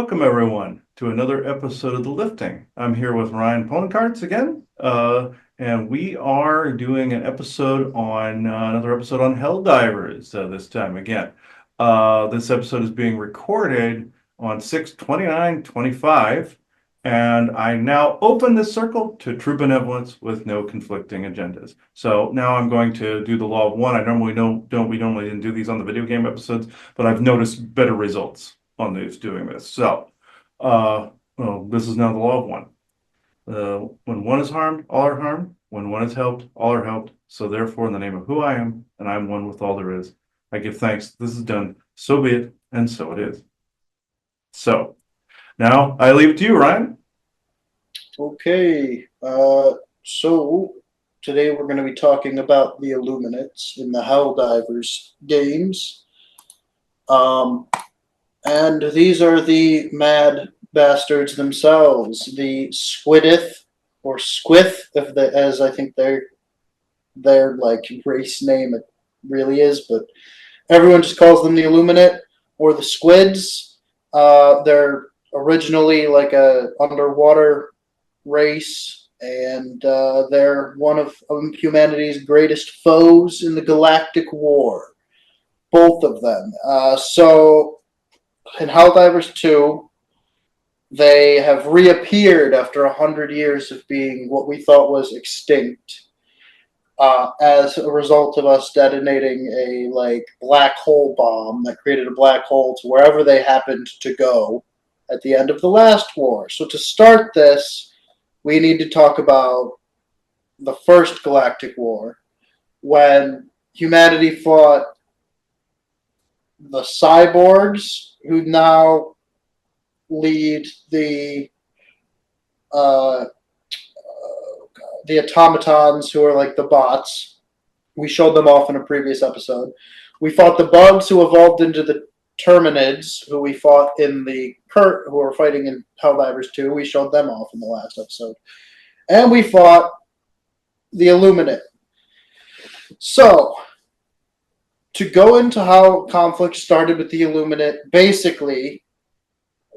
Welcome, everyone, to another episode of The Lifting. I'm here with Ryan Ponenkarts again, and we are doing another episode on Helldivers this time again. This episode is being recorded on 6/29/25, and I now open this circle to true benevolence with no conflicting agendas. So now I'm going to do the law of one. We normally didn't do these on the video game episodes, but I've noticed better results on these doing this. So, this is now the law of one. When one is harmed, all are harmed. When one is helped, all are helped. So therefore, in the name of who I am, and I am one with all there is, I give thanks. This is done. So be it, and so it is. So, now I leave it to you, Ryan. Okay, so today we're going to be talking about the Illuminates in the Helldivers games. And these are the mad bastards themselves, the Squidith or Squith, as I think their like race name it really is, but everyone just calls them the Illuminate or the Squids. They're originally like a underwater race, and they're one of humanity's greatest foes in the galactic war. Both of them. So in Helldivers 2, they have reappeared after 100 years of being what we thought was extinct, as a result of us detonating a black hole bomb that created a black hole to wherever they happened to go at the end of the last war. So to start this, we need to talk about the first galactic war, when humanity fought the cyborgs, who now lead the automatons, who are like the bots. We showed them off in a previous episode. We fought the bugs, who evolved into the Terminids, who we fought who are fighting in Helldivers 2. We showed them off in the last episode. And we fought the Illuminate. So, to go into how conflict started with the Illuminate, basically,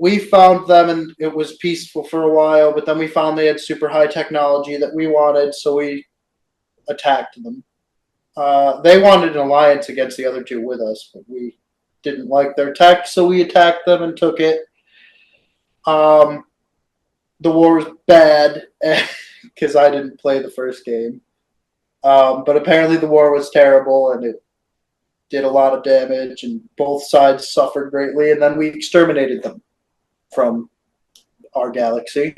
we found them and it was peaceful for a while, but then we found they had super high technology that we wanted, so we attacked them. They wanted an alliance against the other two with us, but we didn't like their tech, so we attacked them and took it. The war was bad because I didn't play the first game. But apparently the war was terrible and it did a lot of damage and both sides suffered greatly, and then we exterminated them from our galaxy.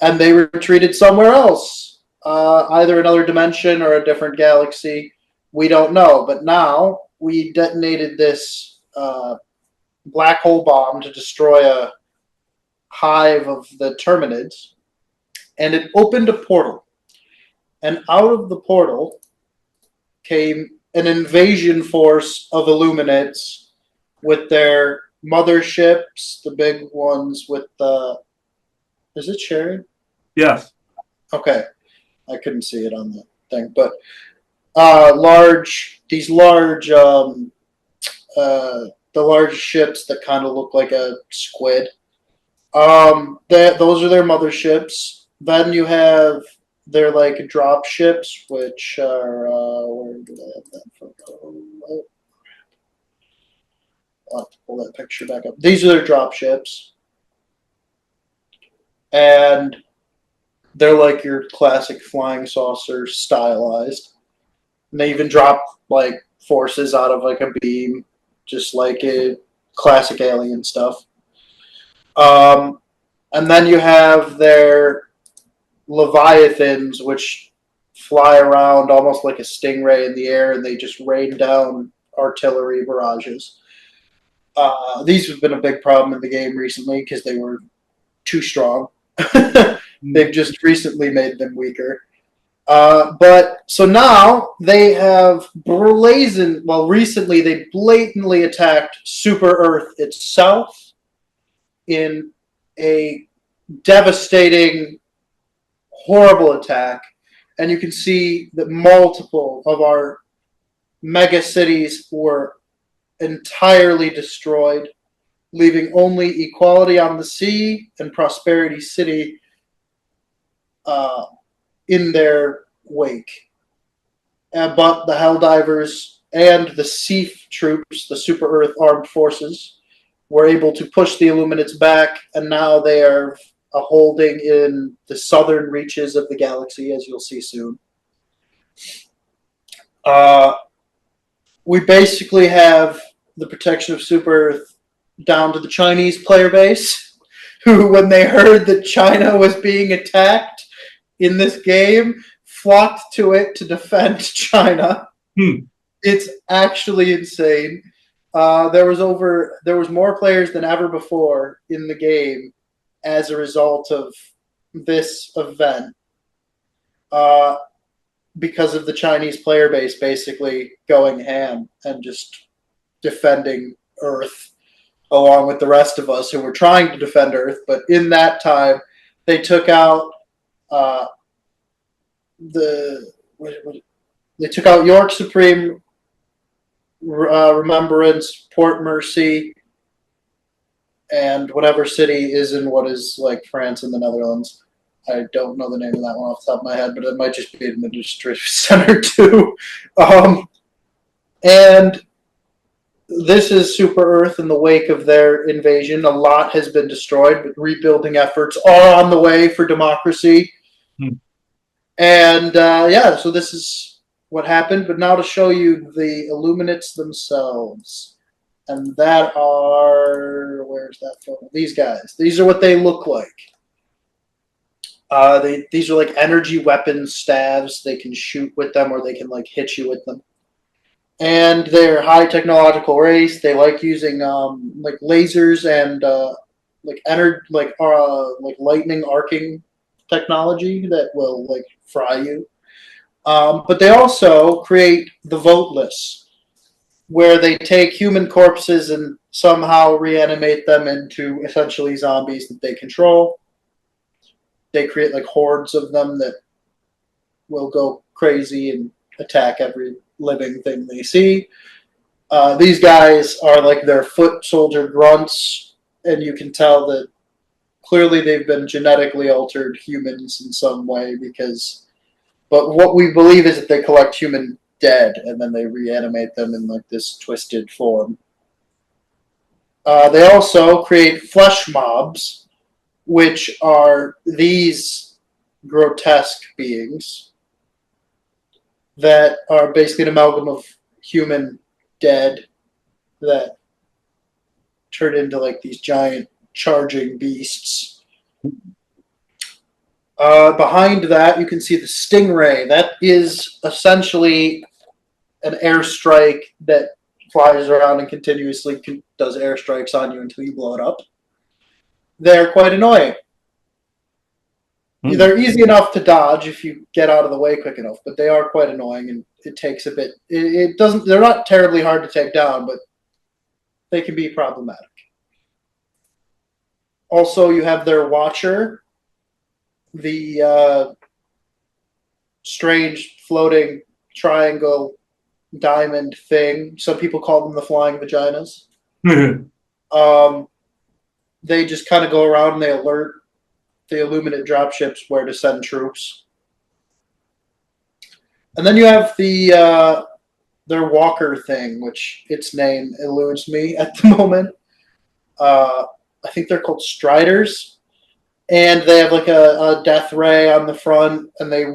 And they retreated somewhere else, either another dimension or a different galaxy. We don't know, but now we detonated this black hole bomb to destroy a hive of the Terminids, and it opened a portal. And out of the portal came an invasion force of Illuminates with their motherships, the big ones with the... Is it sharing? Yes. Okay. I couldn't see it on the thing, but the large ships that kind of look like a squid. Those are their motherships. Then you have their like drop ships, which are where did I have that from? I'll have to pull that picture back up. These are their drop ships, and they're like your classic flying saucer stylized. And they even drop like forces out of like a beam, just like a classic alien stuff. And then you have their Leviathans, which fly around almost like a stingray in the air, and they just rain down artillery barrages. These have been a big problem in the game recently because they were too strong. They've just recently made them weaker. But so now they have recently they blatantly attacked Super Earth itself in a devastating, horrible attack. And you can see that multiple of our mega cities were entirely destroyed. leaving only Equality on the Sea and Prosperity City in their wake. But the Helldivers and the Sea troops, the Super Earth Armed Forces, were able to push the Illuminates back, and now they are holding in the southern reaches of the galaxy, as you'll see soon. We basically have the protection of Super Earth down to the Chinese player base, who, when they heard that China was being attacked in this game, flocked to it to defend China. It's actually insane. There was more players than ever before in the game as a result of this event. Because of the Chinese player base basically going ham and just defending Earth along with the rest of us who were trying to defend Earth. But in that time, they took out they took out York Supreme, Remembrance, Port Mercy, and whatever city is in what is like France and the Netherlands. I don't know the name of that one off the top of my head, but it might just be an administrative center too. And this is Super Earth in the wake of their invasion. A lot has been destroyed, but rebuilding efforts are on the way for democracy. And so this is what happened. But now to show you the Illuminates themselves. And that are, where's that photo? These guys. These are what they look like. These are like energy weapon staves. They can shoot with them, or they can like hit you with them. And they're high technological race. They like using like lasers and like lightning arcing technology that will like fry you. But they also create the voteless, where they take human corpses and somehow reanimate them into essentially zombies that they control. They create like hordes of them that will go crazy and attack every living thing they see. These guys are like their foot soldier grunts, and you can tell that clearly they've been genetically altered humans in some way but what we believe is that they collect human dead and then they reanimate them in like this twisted form. They also create flesh mobs, which are these grotesque beings that are basically an amalgam of human dead that turn into like these giant charging beasts. Behind that, you can see the Stingray. That is essentially an airstrike that flies around and continuously does airstrikes on you until you blow it up. They're quite annoying. They're easy enough to dodge if you get out of the way quick enough, but they are quite annoying, and it takes a bit. It doesn't. They're not terribly hard to take down, but they can be problematic. Also, you have their Watcher, the strange floating triangle diamond thing. Some people call them the flying vaginas. They just kind of go around and they alert the Illuminate dropships where to send troops. And then you have their Walker thing, which its name eludes me at the moment. I think they're called Striders, and they have like a death ray on the front, and they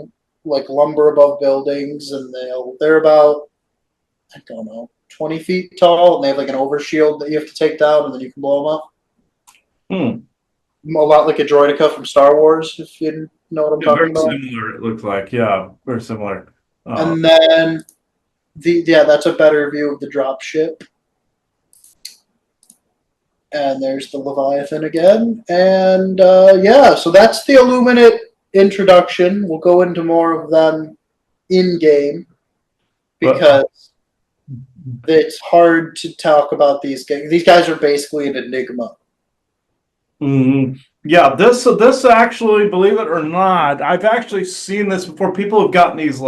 like lumber above buildings, and they're about, I don't know, 20 feet tall, and they have like an overshield that you have to take down, and then you can blow them up. A lot like a droideka from Star Wars, if you know what I'm talking about. Very similar, it looks like. Yeah, very similar. And then that's a better view of the drop ship. And there's the Leviathan again. And so that's the Illuminate introduction. We'll go into more of them in-game because it's hard to talk about these guys. These guys are basically an enigma. Yeah, this actually, believe it or not, I've actually seen this before. People have gotten these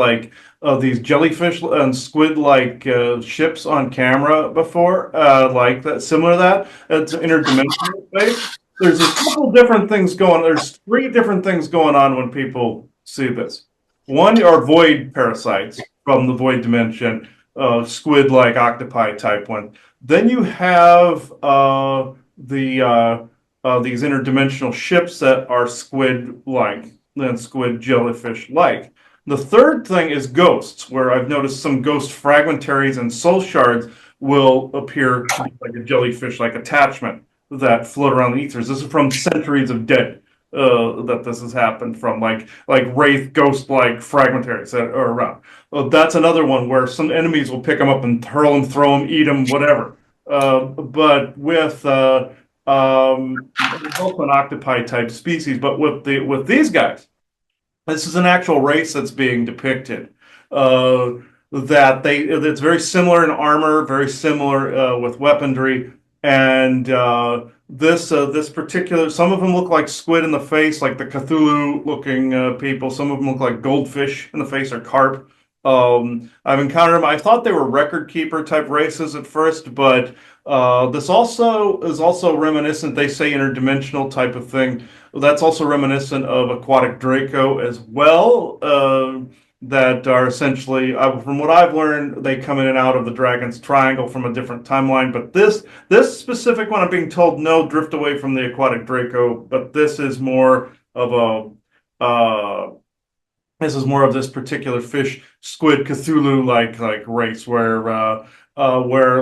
jellyfish and squid ships on camera before, like that, similar to that. It's interdimensional space. There's a couple different things going. There's three different things going on when people see this. One are void parasites from the void dimension, squid-like octopi type one. Then you have these interdimensional ships that are squid-like and squid jellyfish-like. The third thing is ghosts, where I've noticed some ghost fragmentaries and soul shards will appear to be like a jellyfish-like attachment that float around the ethers. This is from Centuries of Dead. That this has happened from like wraith ghost-like fragmentaries that are around. That's another one where some enemies will pick them up and hurl them, throw them, eat them, whatever. But with there's also an octopi type species, but with these guys, this is an actual race that's being depicted. It's very similar in armor, very similar with weaponry, and this particular, some of them look like squid in the face, like the Cthulhu looking people. Some of them look like goldfish in the face or carp. I've encountered them. I thought they were record keeper type races at first, but this also is also reminiscent. They say interdimensional type of thing. That's also reminiscent of aquatic Draco as well. That are essentially, from what I've learned, they come in and out of the Dragon's Triangle from a different timeline. But this specific one, I'm being told, no, drift away from the aquatic Draco. But this is more of this particular fish squid Cthulhu like race where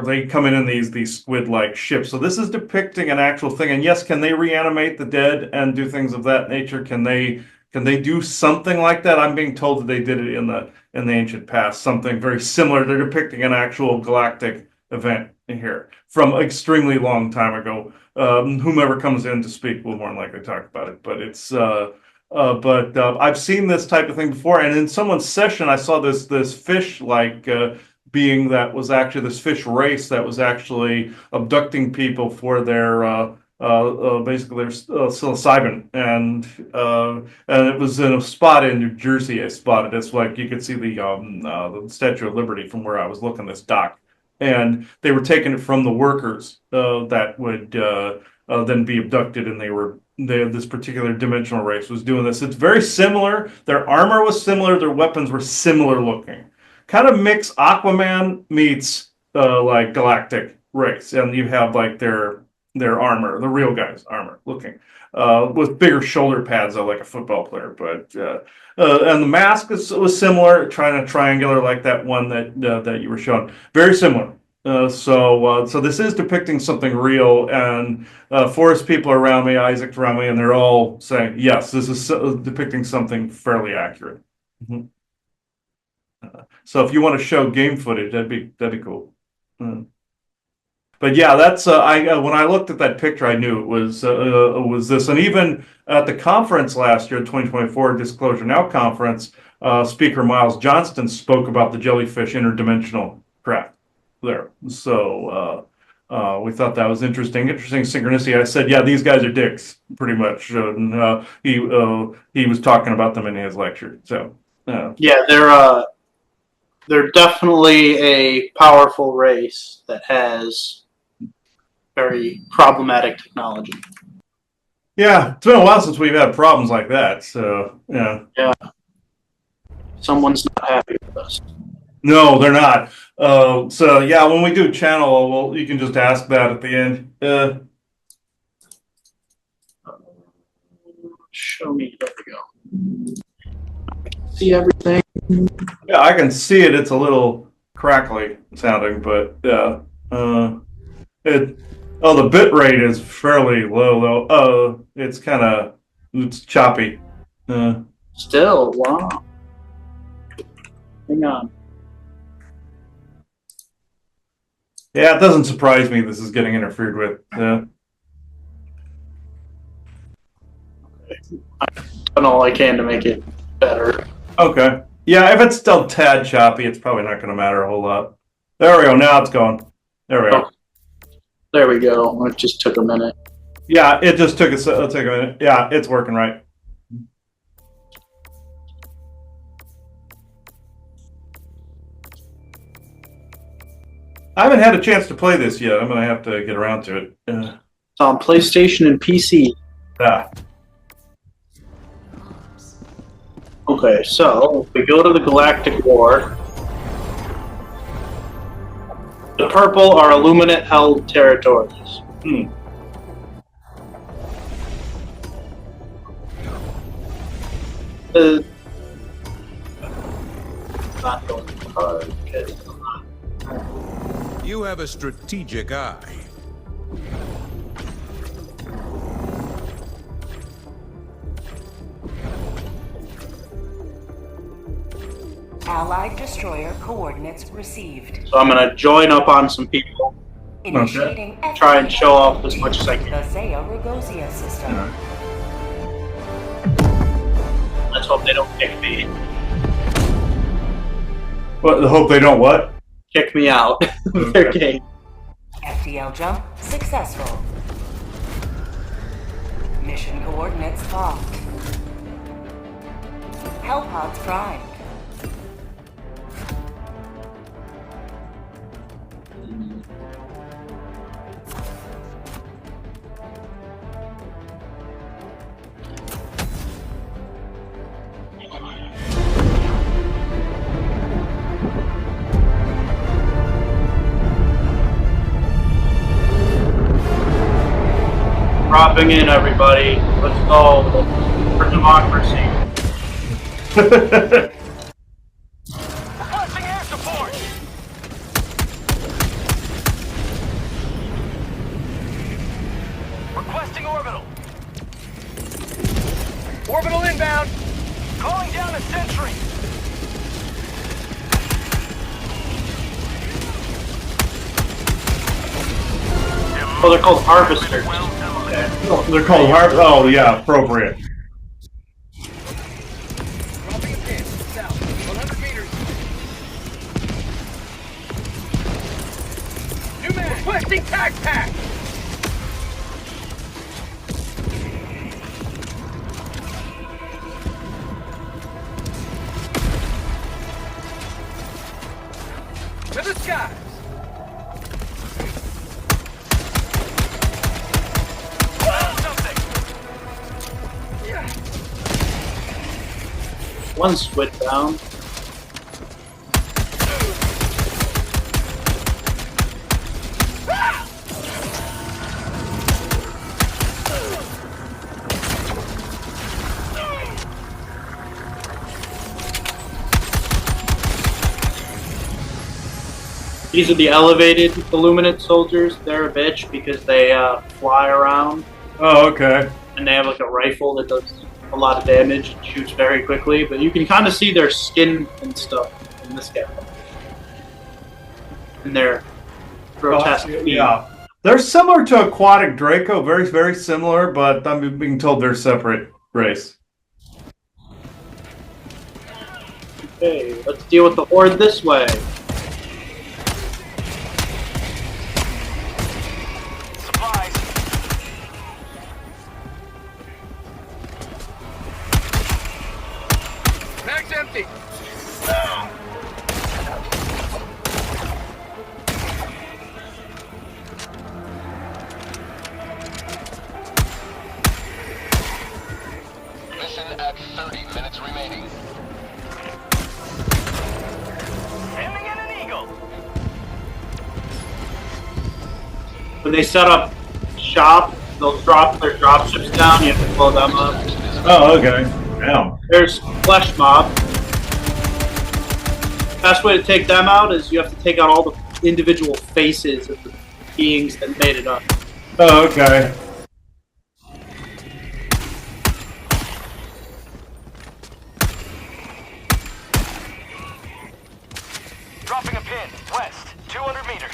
they come in these squid like ships. So this is depicting an actual thing. And yes, can they reanimate the dead and do things of that nature? Can they do something like that? I'm being told that they did it in the ancient past, something very similar. They're depicting an actual galactic event here from extremely long time ago. Whomever comes in to speak will more than likely talk about it. But I've seen this type of thing before, and in someone's session, I saw this fish being that was actually this fish race that was actually abducting people for their basically their psilocybin, and it was in a spot in New Jersey. I spotted it's like you could see the Statue of Liberty from where I was looking this dock, and they were taking it from the workers that would then be abducted, and this particular dimensional race was doing this. It's very similar. Their armor was similar. Their weapons were similar looking. Kind of mix Aquaman meets like galactic race, and you have like their armor, the real guy's armor looking, with bigger shoulder pads though, like a football player. But and the mask was similar, trying to triangular like that one that you were showing. Very similar. So this is depicting something real, and forest people are around me, Isaac's around me, and they're all saying, yes, this is depicting something fairly accurate. Mm-hmm. So if you want to show game footage, that'd be cool. But yeah, that's I when I looked at that picture, I knew it was this. And even at the conference last year, 2024 Disclosure Now conference, Speaker Miles Johnston spoke about the jellyfish interdimensional craft there. So we thought that was interesting synchronicity. I said, yeah, these guys are dicks, pretty much. And he was talking about them in his lecture. So yeah, they're definitely a powerful race that has very problematic technology. Yeah, it's been a while since we've had problems like that. So yeah. Yeah. Someone's not happy with us. No, they're not. So yeah, when we do channel, well, you can just ask that at the end. Show me. There we go. See everything. Yeah, I can see it. It's a little crackly sounding, but yeah. The bit rate is fairly low though. It's choppy. Still, wow. Hang on. Yeah, it doesn't surprise me this is getting interfered with. I've done all I can to make it better. Okay. Yeah, if it's still tad choppy, it's probably not going to matter a whole lot. There we go. Now it's gone. There we go. There we go. It just took a minute. Yeah, it just took it'll take a minute. Yeah, it's working right. I haven't had a chance to play this yet. I'm gonna have to get around to it. It's on PlayStation and PC. Yeah. Okay, so if we go to the Galactic War, the purple are Illuminate-held territories. Not going hard. Okay. You have a strategic eye. Allied destroyer coordinates received. So I'm gonna join up on some people. Initiating Try and show off as much as I the can. Zaya Rugosia system. Let's hope they don't kick me. But hope they don't what? Kick me out of their game. FTL jump successful. Mission coordinates locked. Hellpods primed. Dropping in, everybody. Let's go for democracy. Requesting air support! Requesting orbital. Orbital inbound. Calling down a sentry. Oh, they're called harvesters. They're called hard. Oh, yeah, appropriate. Dropping a pin. South. 100 meters. New man. Requesting tag pack. To the skies. Something. One squid down. These are the elevated Illuminate soldiers. They're a bitch because they fly around Oh, okay. and they have like a rifle that does a lot of damage and shoots very quickly. But you can kind of see their skin and stuff in this guy. And their grotesque feet. Yeah. They're similar to Aquatic Draco, very, very similar, but I'm being told they're separate race. Okay, let's deal with the Horde this way. Supplies. Mag's empty. Mission at 30 minutes remaining. Sending in an eagle. When they set up shop, they'll drop their dropships down. You have to blow them up. Oh, okay. Damn. There's Flesh Mob. Best way to take them out is you have to take out all the individual faces of the beings that made it up. Oh, okay. Dropping a pin. West. 200 meters.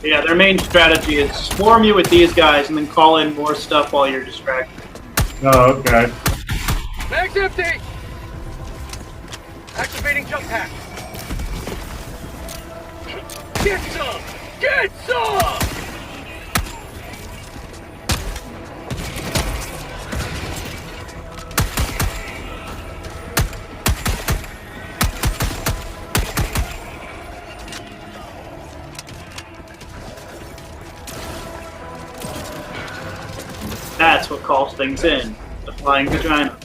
Yeah, their main strategy is swarm you with these guys and then call in more stuff while you're distracted. Oh, okay. Mag's empty! Activating jump pack. Get some! Get some! That's what calls things in. The flying vagina.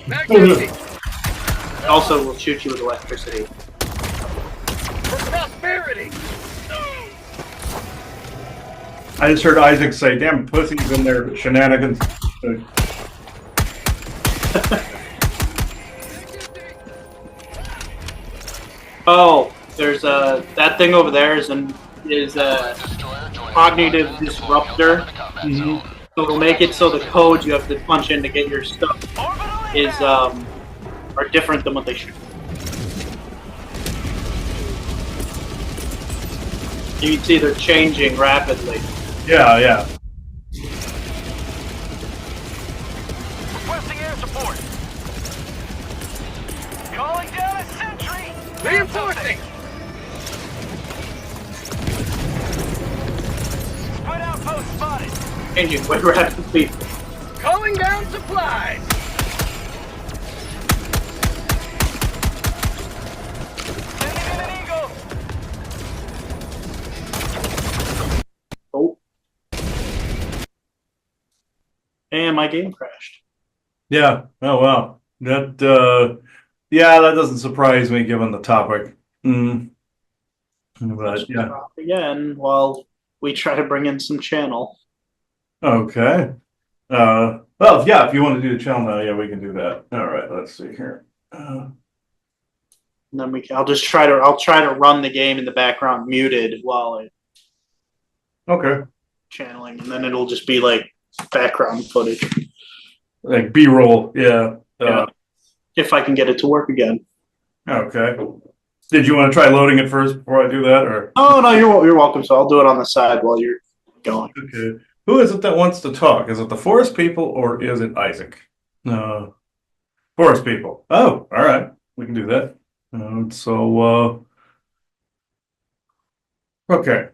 Mag's empty! It also will shoot you with electricity. For prosperity! I just heard Isaac say, damn pussies in their shenanigans. Oh, there's that thing over there is a Destroyer joining cognitive squadron. disruptor. Cover the combat zone. So it'll make it so the codes you have to punch in to get your stuff is are different than what they should. You can see they're changing rapidly. Yeah, yeah. Requesting air support. Calling down a sentry. Reinforcing. Split outpost spotted. Changing way rapidly. Calling down supplies. Sending in an eagle. Oh. And my game crashed. Yeah. Oh, wow. That, yeah, that doesn't surprise me given the topic. But, yeah. Again, while we try to bring in some channel. Okay. Well, yeah, if you want to do the channel now, yeah, we can do that. All right, let's see here. And then I'll try to run the game in the background muted while I'm Okay. channeling, and then it'll just be like background footage. Like B-roll, yeah. Yeah. If I can get it to work again. Okay. Did you want to try loading it first before I do that, or? Oh no, you're welcome. So I'll do it on the side while you're going. Okay. Who is it that wants to talk? Is it the forest people or is it Isaac? Forest people. Oh, all right. We can do that. Okay.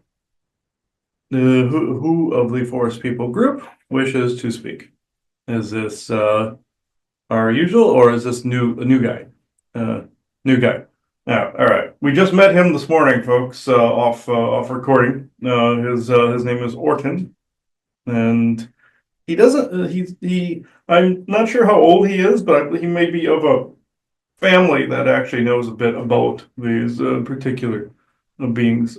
Who of the forest people group wishes to speak? Is this our usual or is this a new guy? New guy. Yeah, all right. We just met him this morning, folks, off recording. His name is Orton. And he doesn't, I'm not sure how old he is, but he may be of a family that actually knows a bit about these particular beings.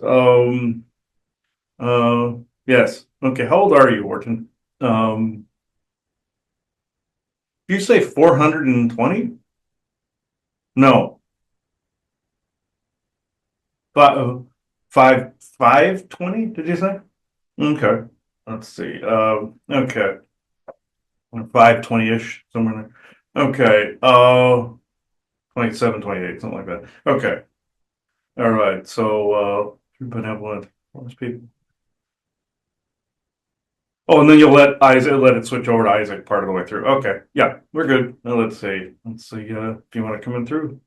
Yes. Okay, how old are you, Orton? You say 420? No. 520, did you say? Okay. Let's see. Okay. 520-ish, somewhere there. Okay. 27, 28, something like that. Okay. All right. So, benevolent, most people. Oh, and then you'll let it switch over to Isaac part of the way through. Okay. Yeah, we're good. Now let's see. If you want to come in through.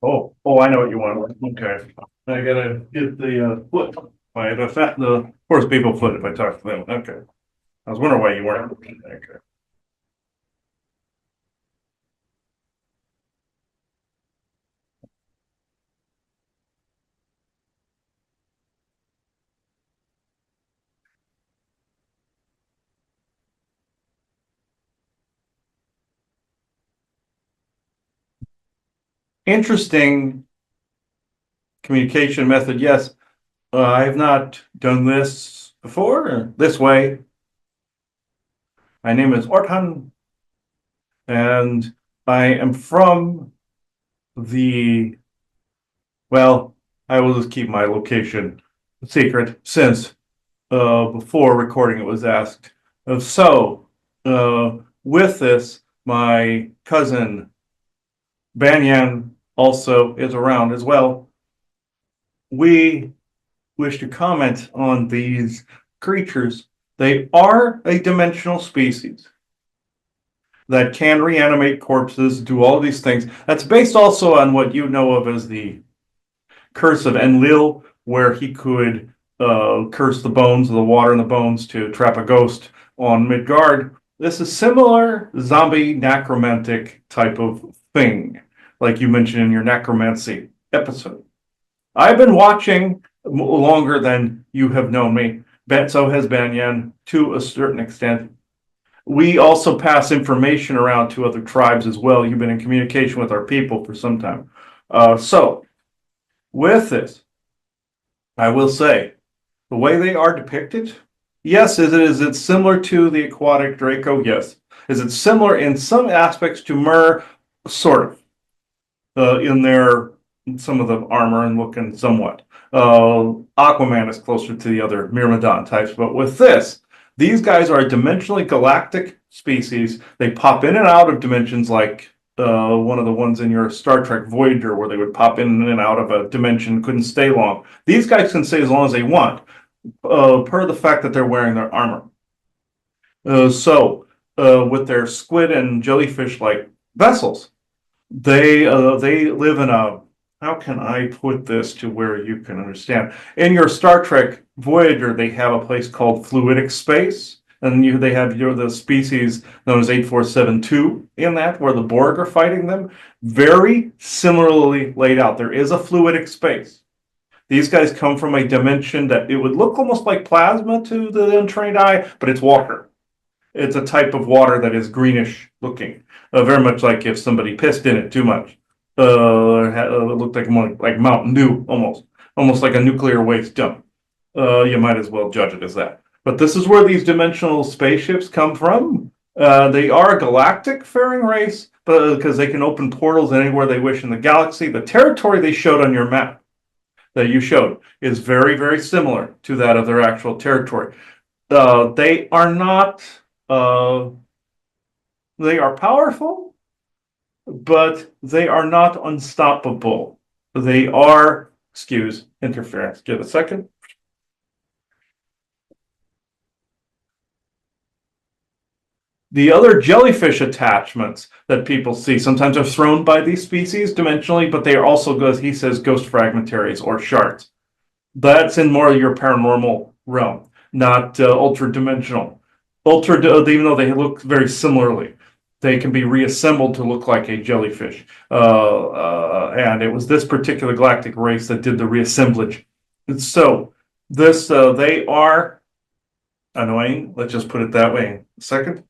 Oh, I know what you want. Okay. I gotta get the foot. The forest people foot if I talk to them. Okay. I was wondering why you weren't. Okay. Interesting communication method. Yes. I have not done this before, this way. My name is Ortan, and I am from well, I will just keep my location secret since before recording it was asked With this, my cousin Banyan also is around as well. We wish to comment on these creatures. They are a dimensional species that can reanimate corpses, do all these things. That's based also on what you know of as the curse of Enlil, where he could curse the bones, the water in the bones, to trap a ghost on Midgard. This is similar zombie necromantic type of thing, like you mentioned in your necromancy episode. I've been watching longer than you have known me. So has Banyan to a certain extent. We also pass information around to other tribes as well. You've been in communication with our people for some time. With this, I will say, the way they are depicted, yes, is it similar to the aquatic Draco? Yes. Is it similar in some aspects to Mer? Sort of. In some of the armor and looking somewhat. Aquaman is closer to the other Myrmidon types, but with this, these guys are a dimensionally galactic species. They pop in and out of dimensions like one of the ones in your Star Trek Voyager, where they would pop in and out of a dimension, couldn't stay long. These guys can stay as long as they want, per the fact that they're wearing their armor. With their squid and jellyfish-like vessels, they live in a, how can I put this to where you can understand? In your Star Trek Voyager, they have a place called fluidic space, and they have the species known as 8472 in that, where the Borg are fighting them. Very similarly laid out. There is a fluidic space. These guys come from a dimension that it would look almost like plasma to the untrained eye, but it's water. It's a type of water that is greenish looking, very much like if somebody pissed in it too much. It looked like Mountain Dew, almost like a nuclear waste dump. You might as well judge it as that. But this is where these dimensional spaceships come from. They are a galactic faring race, but because they can open portals anywhere they wish in the galaxy. The territory they showed on your map that you showed is very, very similar to that of their actual territory. They are not. They are powerful, but they are not unstoppable. They are, excuse interference, give a second. The other jellyfish attachments that people see sometimes are thrown by these species dimensionally, but they are also, as he says, ghost fragmentaries or shards. That's in more of your paranormal realm, not ultra-dimensional. Even though they look very similarly, they can be reassembled to look like a jellyfish. And it was this particular galactic race that did the reassemblage. And so they are annoying. Let's just put it that way. Second.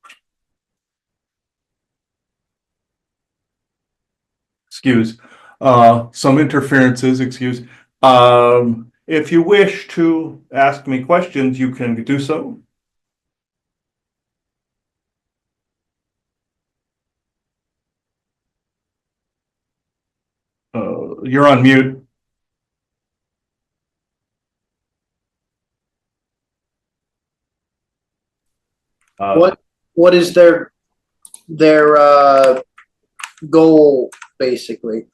Excuse. Some interferences, excuse. If you wish to ask me questions, you can do so. You're on mute. What is their goal basically?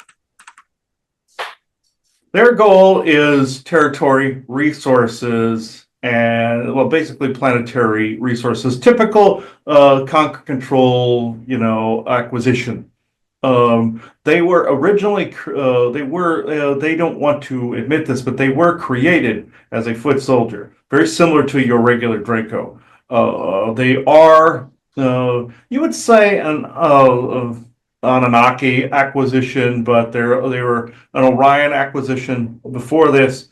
Their goal is territory, resources, and basically planetary resources. Typical conquer, control, acquisition. They were originally they don't want to admit this, but they were created as a foot soldier, very similar to your regular Draco. They are you would say an Anunnaki acquisition, but they were an Orion acquisition before this,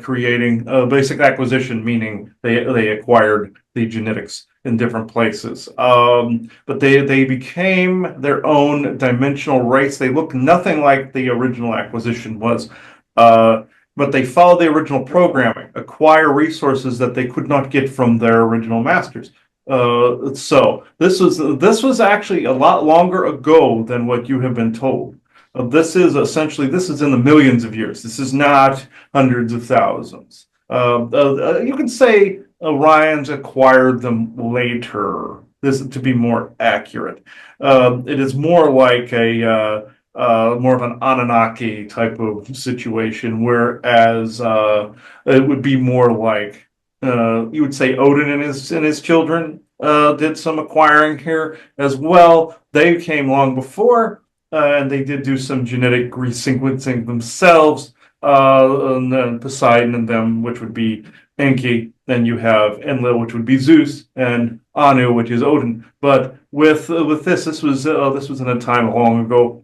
creating a basic acquisition, meaning they acquired the genetics in different places. But they became their own dimensional race. They look nothing like the original acquisition was. But they followed the original programming, acquire resources that they could not get from their original masters. So this was actually a lot longer ago than what you have been told. This is in the millions of years. This is not hundreds of thousands. You can say Orions acquired them later. This is to be more accurate. It is more like more of an Anunnaki type of situation, whereas it would be more like you would say Odin and his children did some acquiring here as well. They came long before, and they did do some genetic resequencing themselves. And then Poseidon and them, which would be Enki. Then you have Enlil, which would be Zeus, and Anu, which is Odin. But with this was in a time long ago,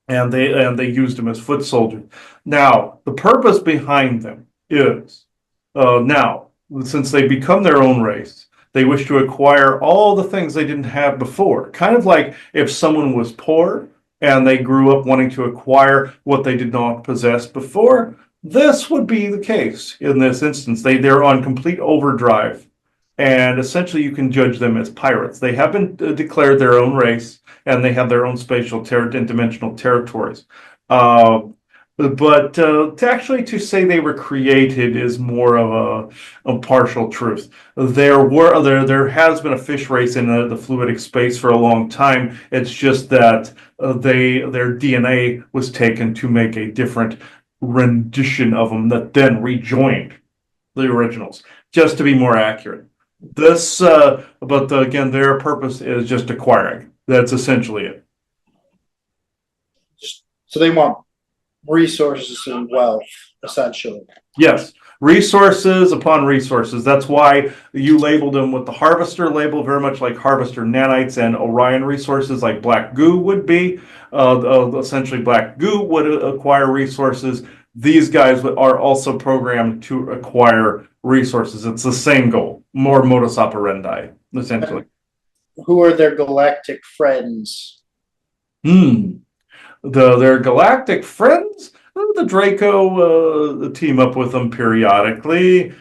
and they used them as foot soldiers. Now the purpose behind them is now since they become their own race, they wish to acquire all the things they didn't have before. Kind of like if someone was poor and they grew up wanting to acquire what they did not possess before. This would be the case in this instance. They're on complete overdrive, and essentially you can judge them as pirates. They have been declared their own race, and they have their own spatial and dimensional territories. But to say they were created is more of a partial truth. There has been a fish race in the fluidic space for a long time. It's just that their DNA was taken to make a different rendition of them that then rejoined the originals, just to be more accurate. Again, their purpose is just acquiring. That's essentially it. So they want resources and wealth, essentially. Yes, resources upon resources. That's why you labeled them with the harvester label, very much like harvester nanites and Orion resources, like black goo would be. Essentially, black goo would acquire resources. These guys are also programmed to acquire resources. It's the same goal, more modus operandi, essentially. Who are their galactic friends? Their galactic friends, the Draco team up with them periodically.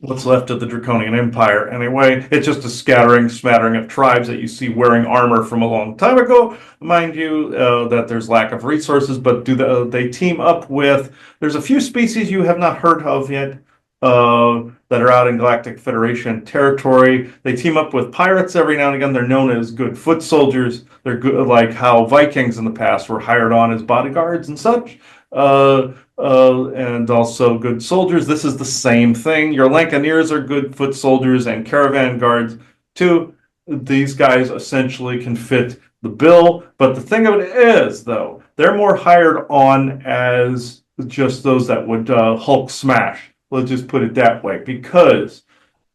What's left of the Draconian Empire, anyway. It's just a smattering of tribes that you see wearing armor from a long time ago. Mind you, that there's lack of resources, but they team up with. There's a few species you have not heard of yet that are out in Galactic Federation territory. They team up with pirates every now and again. They're known as good foot soldiers. They're good, like how Vikings in the past were hired on as bodyguards and such. And also good soldiers. This is the same thing. Your Lancaneers are good foot soldiers and caravan guards too. These guys essentially can fit the bill. But the thing of it is, though, they're more hired on as just those that would Hulk smash. Let's just put it that way, because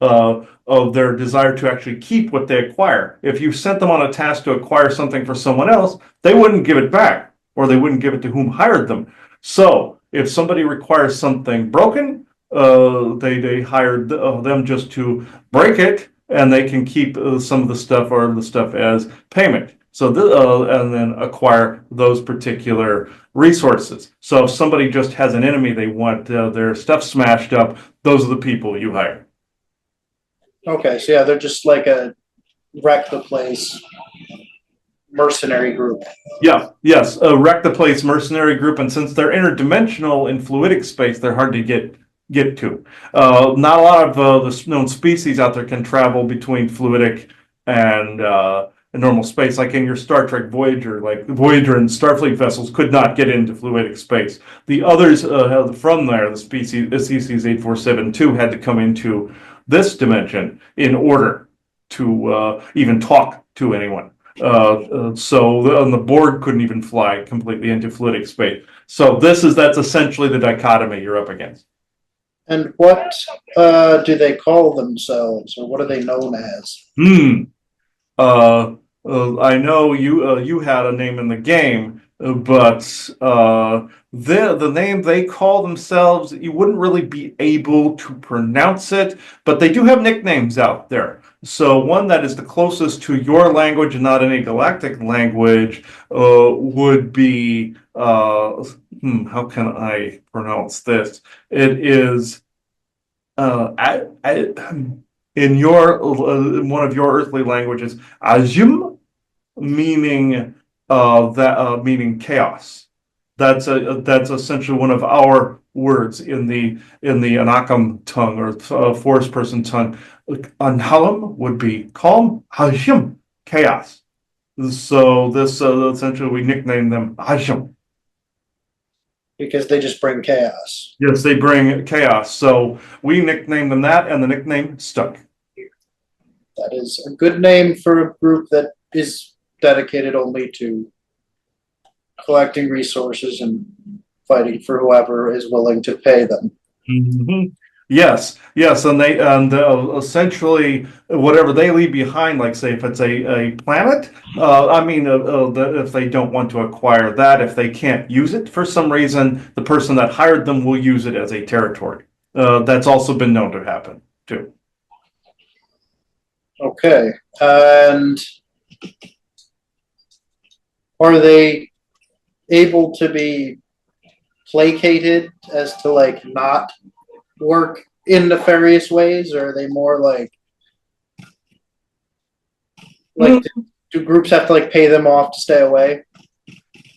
of their desire to actually keep what they acquire. If you sent them on a task to acquire something for someone else, they wouldn't give it back, or they wouldn't give it to whom hired them. So if somebody requires something broken, they hired them just to break it, and they can keep some of the stuff or the stuff as payment. So and then acquire those particular resources. So if somebody just has an enemy, they want their stuff smashed up, those are the people you hire. Okay, so yeah, they're just like a wreck the place mercenary group. Yeah, yes, wreck the place mercenary group, and since they're interdimensional in fluidic space, they're hard to get to. Not a lot of the known species out there can travel between fluidic and normal space, like in your Star Trek Voyager. Like Voyager and Starfleet vessels could not get into fluidic space. The others from there, the species SCC-8472, had to come into this dimension in order to even talk to anyone. So the Borg couldn't even fly completely into fluidic space. So that's essentially the dichotomy you're up against. And what do they call themselves, or what are they known as? I know you had a name in the game, but the name they call themselves, you wouldn't really be able to pronounce it, but they do have nicknames out there. So one that is the closest to your language and not any galactic language would be how can I pronounce this? It is in one of your earthly languages, Ajum, meaning meaning chaos. That's essentially one of our words in the Anakam tongue or forest person tongue. Anhalam would be calm, Hashim, chaos. So this essentially we nicknamed them Hashim. because they just bring chaos. Yes, they bring chaos. So we nicknamed them that, and the nickname stuck. That is a good name for a group that is dedicated only to collecting resources and fighting for whoever is willing to pay them. Mm-hmm. Yes, and they essentially whatever they leave behind, like say if it's a planet, if they don't want to acquire that, if they can't use it for some reason, the person that hired them will use it as a territory. That's also been known to happen too. Okay, and are they able to be placated as to like not work in nefarious ways, or are they more like do groups have to like pay them off to stay away?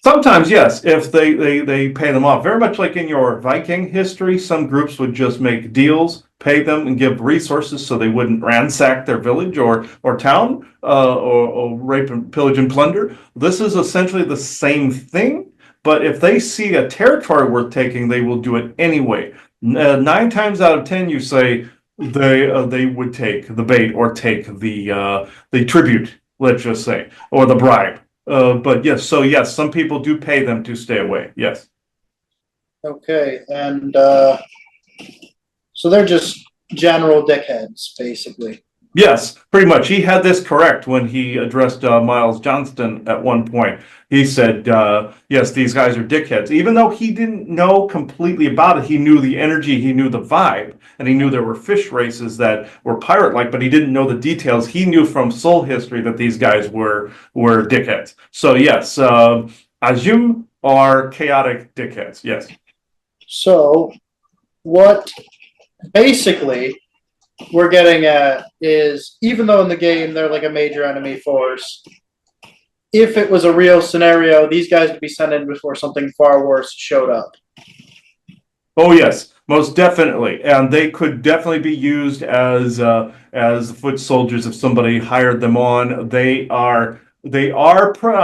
Sometimes, yes, if they pay them off. Very much like in your Viking history, some groups would just make deals, pay them, and give resources so they wouldn't ransack their village or town, or rape and pillage and plunder. This is essentially the same thing, but if they see a territory worth taking, they will do it anyway. 9 times out of 10, you say they would take the bait or take the tribute, let's just say, or the bribe. But yes, some people do pay them to stay away. Yes. Okay, and so they're just general dickheads, basically. Yes, pretty much. He had this correct when he addressed Miles Johnston at one point. He said, yes, these guys are dickheads. Even though he didn't know completely about it, he knew the energy, he knew the vibe, and he knew there were fish races that were pirate-like, but he didn't know the details. He knew from soul history that these guys were dickheads. So yes, Ajum are chaotic dickheads, yes. So what basically we're getting at is, even though in the game they're like a major enemy force, if it was a real scenario, these guys would be sent in before something far worse showed up. Oh yes, most definitely, and they could definitely be used as foot soldiers if somebody hired them on. I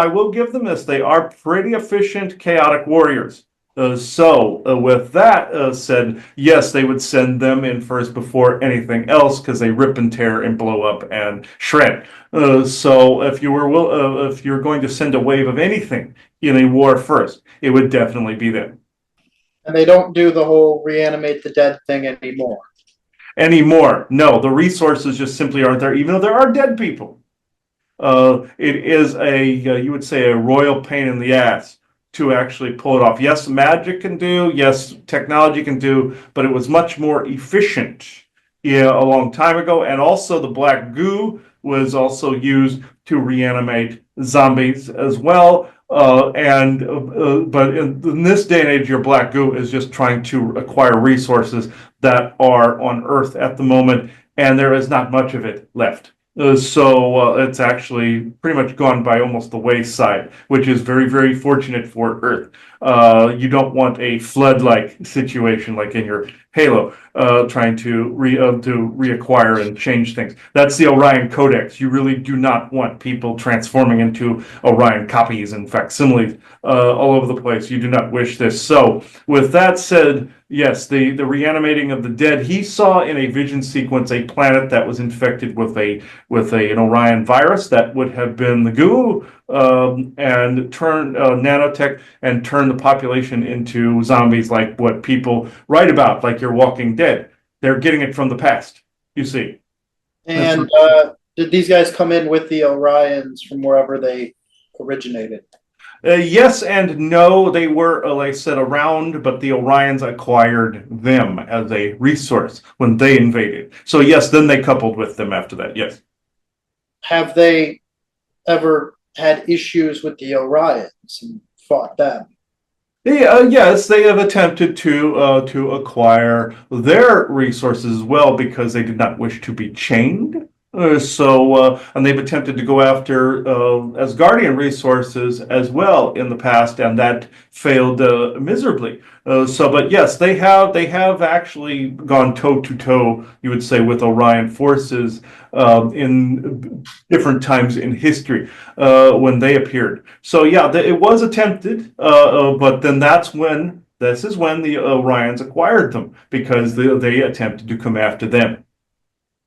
will give them this. They are pretty efficient, chaotic warriors. With that said, yes, they would send them in first before anything else because they rip and tear and blow up and shred. So if you're going to send a wave of anything in a war first, it would definitely be them. And they don't do the whole reanimate the dead thing anymore. No, the resources just simply aren't there, even though there are dead people. It is you would say a royal pain in the ass to actually pull it off. Yes, magic can do, yes, technology can do, but it was much more efficient a long time ago. And also the black goo was also used to reanimate zombies as well. But in this day and age, your black goo is just trying to acquire resources that are on Earth at the moment, and there is not much of it left. It's actually pretty much gone by almost the wayside, which is very, very fortunate for Earth. You don't want a flood-like situation like in your Halo, trying to reacquire and change things. That's the Orion Codex. You really do not want people transforming into Orion copies and facsimiles all over the place. You do not wish this. So, with that said, yes, the reanimating of the dead. He saw in a vision sequence a planet that was infected with an Orion virus that would have been the goo, and turn nanotech and turn the population into zombies, like what people write about, like your Walking Dead. They're getting it from the past, you see. And did these guys come in with the Orions from wherever they originated? Yes and no. They were, like I said, around, but the Orions acquired them as a resource when they invaded. So yes, then they coupled with them after that, yes. Have they ever had issues with the Orions and fought them? Yes, they have attempted to acquire their resources as well because they did not wish to be chained. And they've attempted to go after Asgardian resources as well in the past, and that failed miserably. But yes, they have actually gone toe to toe, you would say, with Orion forces in different times in history when they appeared. So yeah, it was attempted, but then this is when the Orions acquired them because they attempted to come after them.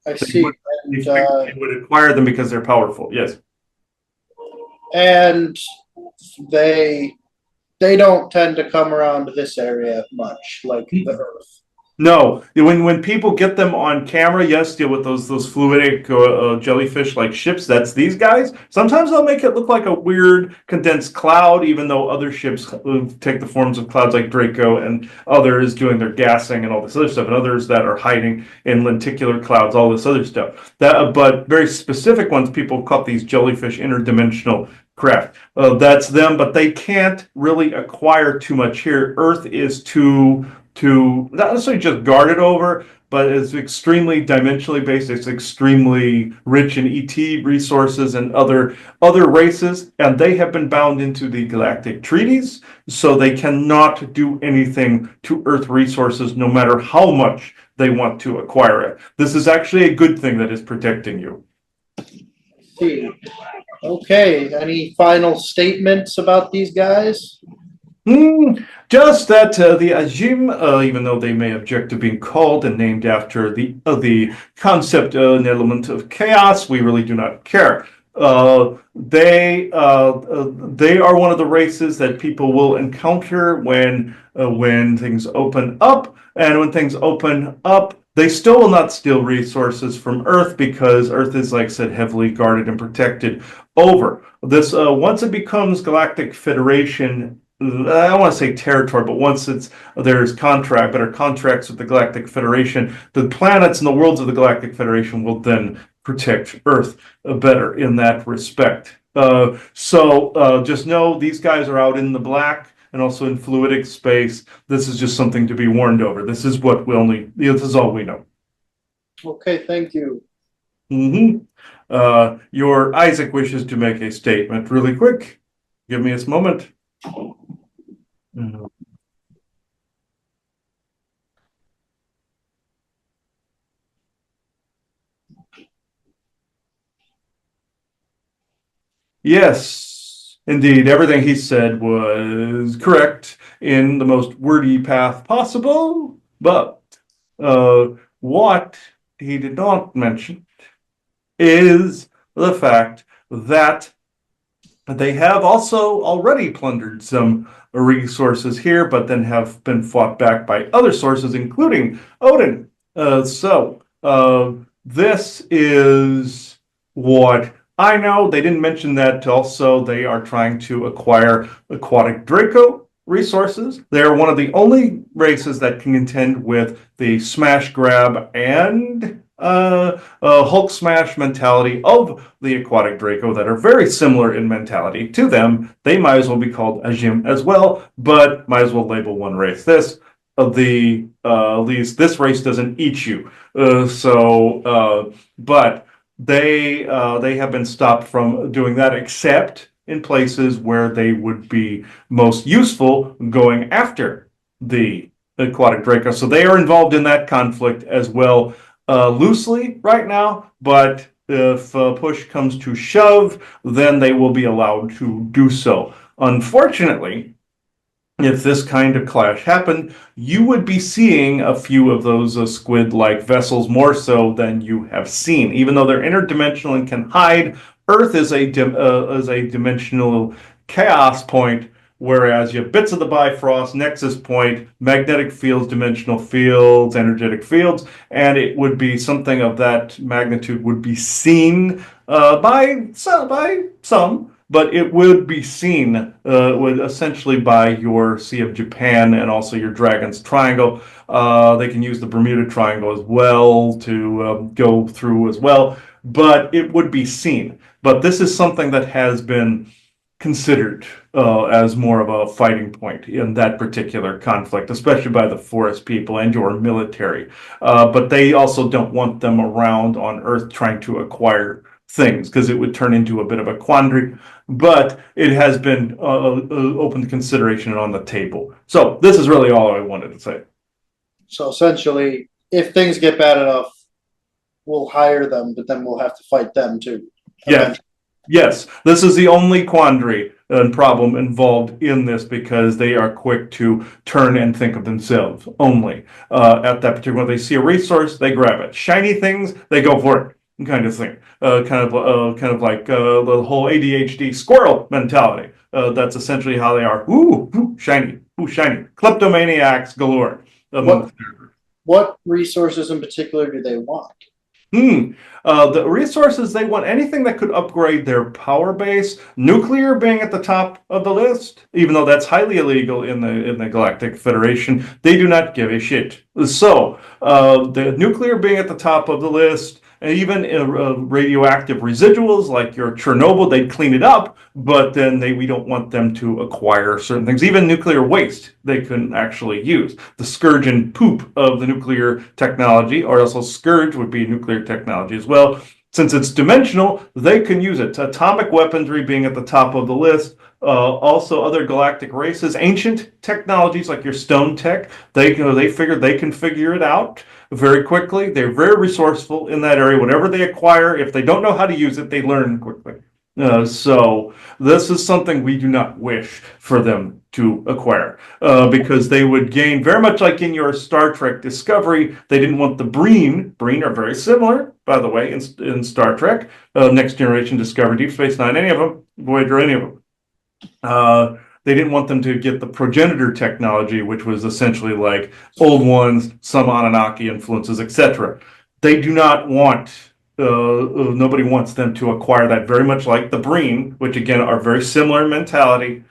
I They see. would, they would acquire them because they're powerful. Yes. And they they don't tend to come around this area much, like the Earth. No, when people get them on camera, yes, deal with those fluidic jellyfish-like ships. That's these guys. Sometimes they'll make it look like a weird condensed cloud, even though other ships take the forms of clouds, like Draco, and others doing their gassing and all this other stuff, and others that are hiding in lenticular clouds, all this other stuff. But very specific ones, people caught these jellyfish interdimensional craft. That's them, but they can't really acquire too much here. Earth is too not necessarily just guarded over, but it's extremely dimensionally based. It's extremely rich in ET resources and other races, and they have been bound into the galactic treaties, so they cannot do anything to Earth resources, no matter how much they want to acquire it. This is actually a good thing that is protecting you. See. Okay. Any final statements about these guys? Just that the Ajim, even though they may object to being called and named after the concept and element of chaos, we really do not care. They are one of the races that people will encounter when things open up, and when things open up, they still will not steal resources from Earth because Earth is, like I said, heavily guarded and protected over. This once it becomes Galactic Federation. I don't want to say territory, but once there's better contracts with the Galactic Federation, the planets and the worlds of the Galactic Federation will then protect Earth better in that respect. Just know these guys are out in the black and also in fluidic space. This is just something to be warned over. This is this is all we know. Okay, thank you. Your Isaac wishes to make a statement really quick. Give me a moment. Yes, indeed. Everything he said was correct in the most wordy path possible, but what he did not mention is the fact that they have also already plundered some resources here, but then have been fought back by other sources, including Odin. This is what I know. They didn't mention that also they are trying to acquire aquatic Draco resources. They're one of the only races that can contend with the smash grab and Hulk smash mentality of the aquatic Draco that are very similar in mentality to them. They might as well be called Ajim as well, but might as well label one race. At least this race doesn't eat you. But they have been stopped from doing that, except in places where they would be most useful going after the aquatic Draco. So they are involved in that conflict as well. Loosely right now, but if push comes to shove, then they will be allowed to do so. Unfortunately, if this kind of clash happened, you would be seeing a few of those squid-like vessels more so than you have seen. Even though they're interdimensional and can hide, Earth is a dimensional chaos point, whereas you have bits of the Bifrost, Nexus Point, magnetic fields, dimensional fields, energetic fields, and it would be something of that magnitude would be seen by some, but it would be seen essentially by your Sea of Japan and also your Dragon's Triangle. They can use the Bermuda Triangle as well to go through as well, but it would be seen. But this is something that has been considered as more of a fighting point in that particular conflict, especially by the forest people and your military. But they also don't want them around on Earth trying to acquire things because it would turn into a bit of a quandary. But it has been open to consideration and on the table. So this is really all I wanted to say. So essentially, if things get bad enough, we'll hire them, but then we'll have to fight them too. Yes. Yes, this is the only quandary and problem involved in this because they are quick to turn and think of themselves only. At that particular, when they see a resource, they grab it. Shiny things, they go for it, kind of thing. Kind of like the whole ADHD squirrel mentality. That's essentially how they are. Ooh, shiny, ooh, shiny. Kleptomaniacs galore. What resources in particular do they want? The resources they want anything that could upgrade their power base. Nuclear being at the top of the list, even though that's highly illegal in the Galactic Federation, they do not give a shit. So the nuclear being at the top of the list, and even radioactive residuals like your Chernobyl, they'd clean it up, but then we don't want them to acquire certain things. Even nuclear waste they couldn't actually use. The scourge and poop of the nuclear technology, or also scourge would be nuclear technology as well. Since it's dimensional, they can use it. Atomic weaponry being at the top of the list. Also, other galactic races, ancient technologies like your stone tech, they figured they can figure it out very quickly. They're very resourceful in that area. Whatever they acquire, if they don't know how to use it, they learn quickly. So this is something we do not wish for them to acquire because they would gain very much like in your Star Trek Discovery. They didn't want the Breen. Breen are very similar, by the way, in Star Trek, Next Generation, Discovery, Deep Space Nine, any of them, Voyager, any of them. They didn't want them to get the progenitor technology, which was essentially like old ones, some Anunnaki influences, etc. They do not want. Nobody wants them to acquire that. Very much like the Breen, which again are very similar in mentality.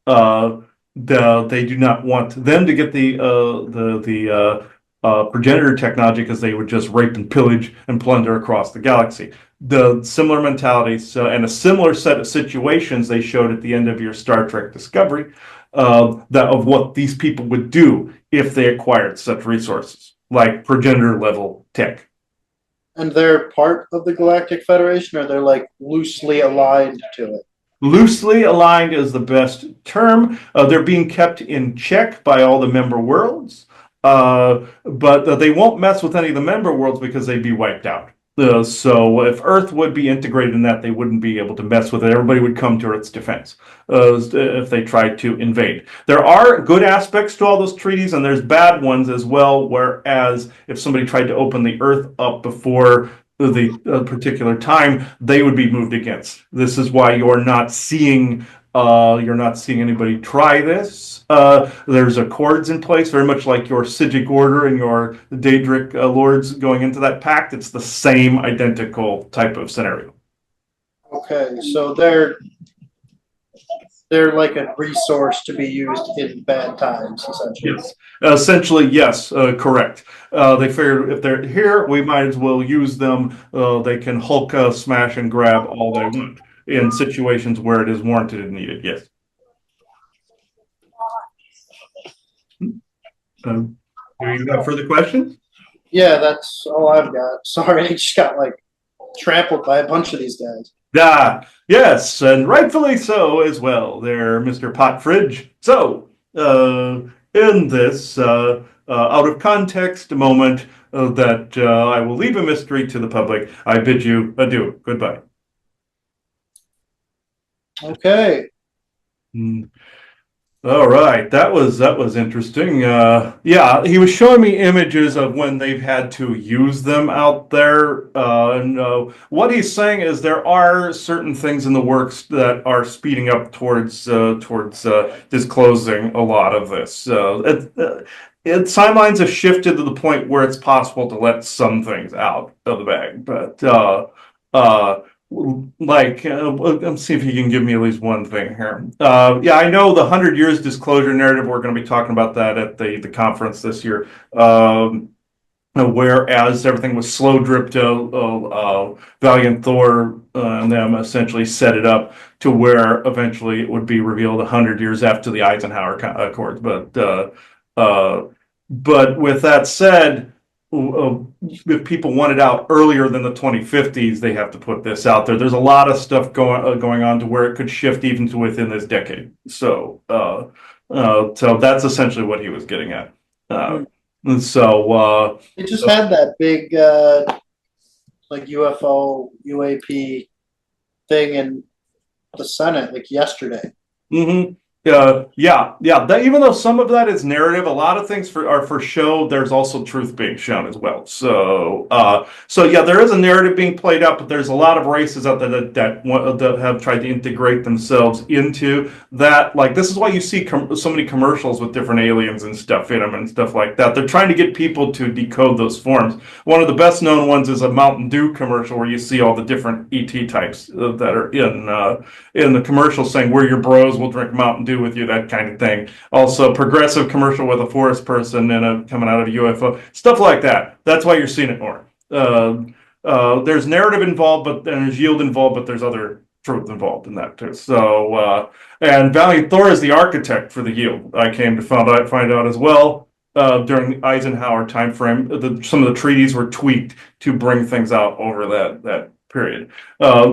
They do not want them to get the progenitor technology because they would just rape and pillage and plunder across the galaxy. The similar mentality, and a similar set of situations they showed at the end of your Star Trek Discovery, that of what these people would do if they acquired such resources, like progenitor level tech. And they're part of the Galactic Federation, or they're like loosely aligned to it? Loosely aligned is the best term. They're being kept in check by all the member worlds, but they won't mess with any of the member worlds because they'd be wiped out. So if Earth would be integrated in that, they wouldn't be able to mess with it. Everybody would come to Earth's defense if they tried to invade. There are good aspects to all those treaties, and there's bad ones as well, whereas if somebody tried to open the Earth up before the particular time, they would be moved against. This is why you're not seeing anybody try this. There's accords in place, very much like your Sijic Order and your Daedric Lords going into that pact. It's the same identical type of scenario. Okay, so they're like a resource to be used in bad times, essentially. Yes. Essentially, yes, correct. They figured if they're here, we might as well use them. They can Hulk, smash, and grab all they want in situations where it is warranted and needed. Yes. Do you have further questions? Yeah, that's all I've got. Sorry, I just got like trampled by a bunch of these guys. Yes, and rightfully so as well, there, Mr. Potfridge. So, in this out of context moment that I will leave a mystery to the public, I bid you adieu. Goodbye. Okay. All right, that was interesting. Yeah, he was showing me images of when they've had to use them out there. And what he's saying is there are certain things in the works that are speeding up towards disclosing a lot of this. Timelines have shifted to the point where it's possible to let some things out of the bag, but let's see if you can give me at least one thing here. Yeah, I know the 100 years disclosure narrative. We're going to be talking about that at the conference this year. Whereas everything was slow drip Valiant Thor and them essentially set it up to where eventually it would be revealed 100 years after the Eisenhower Accords. But with that said, if people want it out earlier than the 2050s, they have to put this out there. There's a lot of stuff going on to where it could shift even to within this decade. So that's essentially what he was getting at. And so They just had that big like UFO UAP thing in the Senate like yesterday. Mm-hmm. Yeah. Even though some of that is narrative, a lot of things are for show. There's also truth being shown as well. So yeah, there is a narrative being played out, but there's a lot of races out there that have tried to integrate themselves into that. Like this is why you see so many commercials with different aliens and stuff in them and stuff like that. They're trying to get people to decode those forms. One of the best known ones is a Mountain Dew commercial where you see all the different ET types that are in the commercial saying we're your bros, we'll drink Mountain Dew with you, that kind of thing. Also, progressive commercial with a forest person and coming out of a UFO, stuff like that. That's why you're seeing it more. There's narrative involved, and there's yield involved, but there's other truth involved in that too. So, and Valiant Thor is the architect for the yield. I came to find out as well. During the Eisenhower timeframe, some of the treaties were tweaked to bring things out over that period.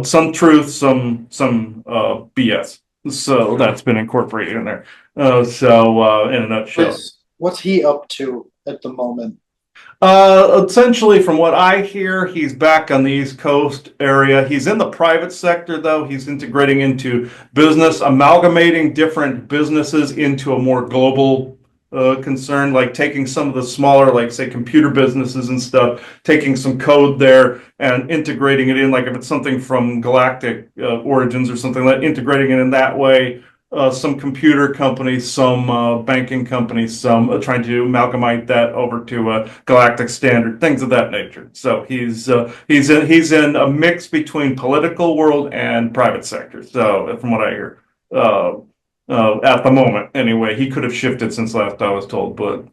Some truth, some BS. So that's been incorporated in there. In a nutshell, What's he up to at the moment? essentially, from what I hear, he's back on the East Coast area. He's in the private sector, though. He's integrating into business, amalgamating different businesses into a more global concern, like taking some of the smaller, like say computer businesses and stuff, taking some code there and integrating it in, like if it's something from galactic origins or something, like integrating it in that way. Some computer companies, some banking companies, some trying to amalgamate that over to a galactic standard, things of that nature. So he's in a mix between political world and private sector. So from what I hear. At the moment, anyway, he could have shifted since last I was told, but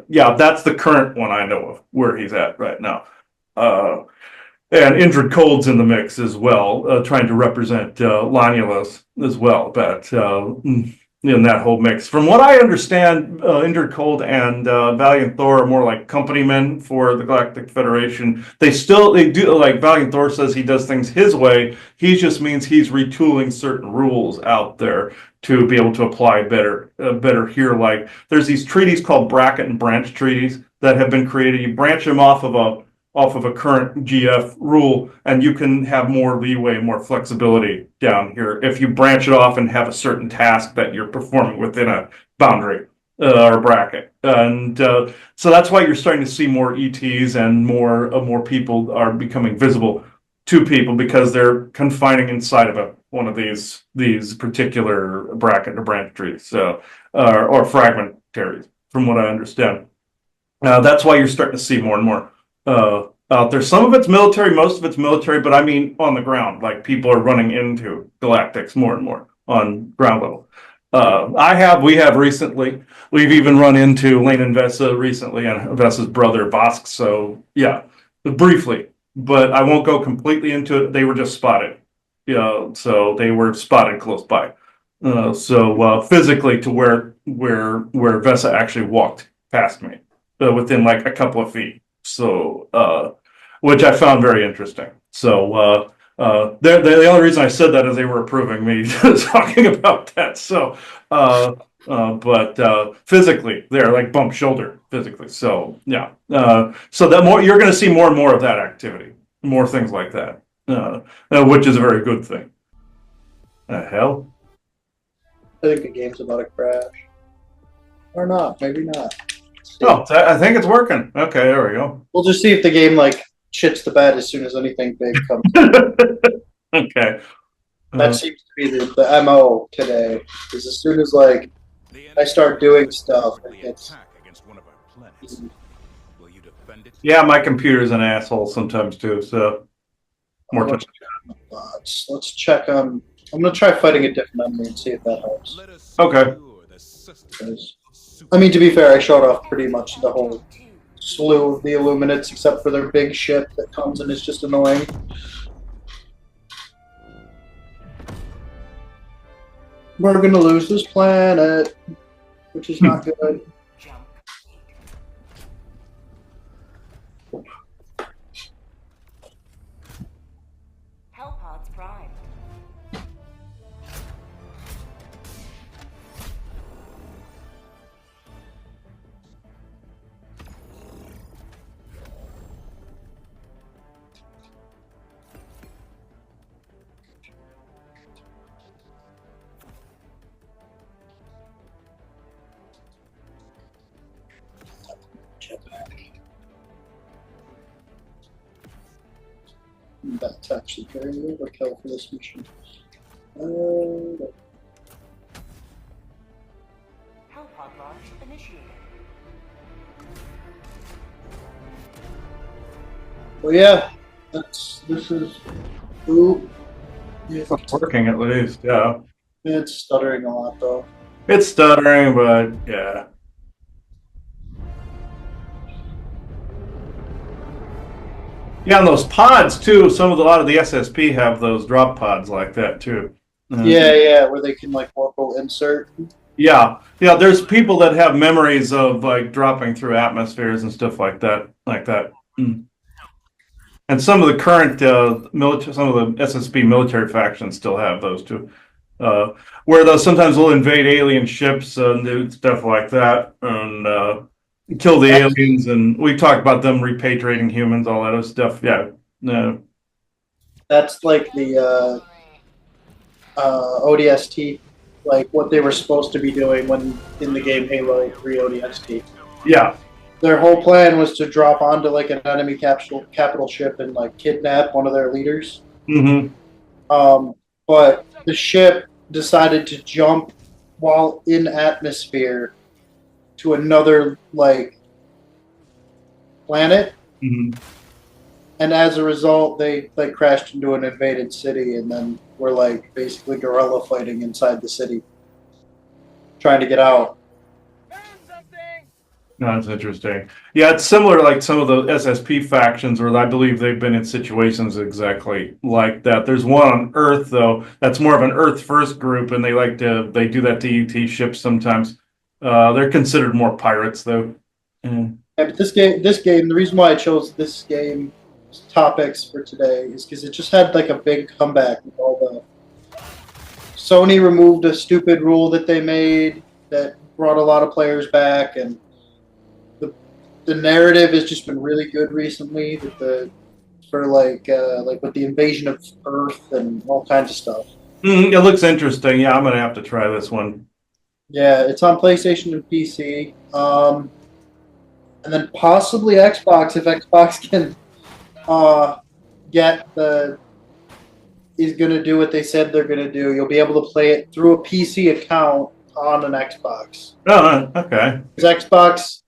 yeah, that's the current one I know of where he's at right now. And Indrid Cold's in the mix as well, trying to represent Lanulus as well, but in that whole mix. From what I understand, Indrid Cold and Valiant Thor are more like company men for the Galactic Federation. They do, like Valiant Thor says he does things his way. He just means he's retooling certain rules out there to be able to apply better here. Like there's these treaties called bracket and branch treaties that have been created. You branch them off of a current GF rule, and you can have more leeway, more flexibility down here if you branch it off and have a certain task that you're performing within a boundary or bracket. And so that's why you're starting to see more ETs and more people are becoming visible to people because they're confining inside of one of these particular bracket or branch trees, or fragmentaries, from what I understand. That's why you're starting to see more and more out there. Some of it's military, most of it's military, but I mean on the ground, like people are running into galactics more and more on ground level. We have recently, we've even run into Lane and Vesa recently and Vesa's brother Vosk. So yeah, briefly, but I won't go completely into it. They were just spotted. So they were spotted close by. Physically to where Vesa actually walked past me within like a couple of feet. So, which I found very interesting. So, the only reason I said that is they were approving me talking about that. So, but physically, they're like bump shoulder physically. So, yeah. So that you're going to see more and more of that activity, more things like that, which is a very good thing. Hell. I think the game's about to crash. Or not, maybe not. Oh, I think it's working. Okay, there we go. We'll just see if the game like shits the bed as soon as anything big comes. Okay. That seems to be the MO today. Is as soon as like I start doing stuff, it's yeah, my computer's an asshole sometimes too. So more time. Let's check on. I'm gonna try fighting a different enemy and see if that helps. Okay. I mean, to be fair, I showed off pretty much the whole slew of the Illuminates, except for their big ship that comes and is just annoying. We're gonna lose this planet, which is not good. Jump. Hellpods prime. That's actually very overkill for this mission. Hellpod launch initiated. Well, yeah, this is. Ooh, yeah, It's working at least, yeah. it's stuttering a lot though. It's stuttering, but yeah. Yeah, and those pods too. A lot of the SSP have those drop pods like that too. Yeah, where they can like orbital insert. Yeah. There's people that have memories of like dropping through atmospheres and stuff like that, Mm. And some of the current some of the SSP military factions still have those too, where they'll sometimes will invade alien ships and do stuff like that, and kill the aliens. And we talked about them repatriating humans, all that other stuff. Yeah, no. That's like the ODST, like what they were supposed to be doing when in the game Halo 3 ODST. Yeah. Their whole plan was to drop onto like an enemy capital ship and like kidnap one of their leaders. Mm-hmm. But the ship decided to jump while in atmosphere to another like planet, Mm-hmm. and as a result, they like crashed into an invaded city, and then were like basically guerrilla fighting inside the city, trying to get out. No, that's interesting. Yeah, it's similar like some of the SSP factions where I believe they've been in situations exactly like that. There's one on Earth though, that's more of an Earth first group, and they do that to UT ships sometimes. They're considered more pirates though. Mm. Yeah, but this game, the reason why I chose this game topics for today is because it just had like a big comeback with all the. Sony removed a stupid rule that they made that brought a lot of players back, and the narrative has just been really good recently. With like with the invasion of Earth and all kinds of stuff. It looks interesting. Yeah, I'm gonna have to try this one. Yeah, it's on PlayStation and PC, and then possibly Xbox if Xbox can is going to do what they said they're going to do. You'll be able to play it through a PC account on an Xbox. Oh, okay. Because Xbox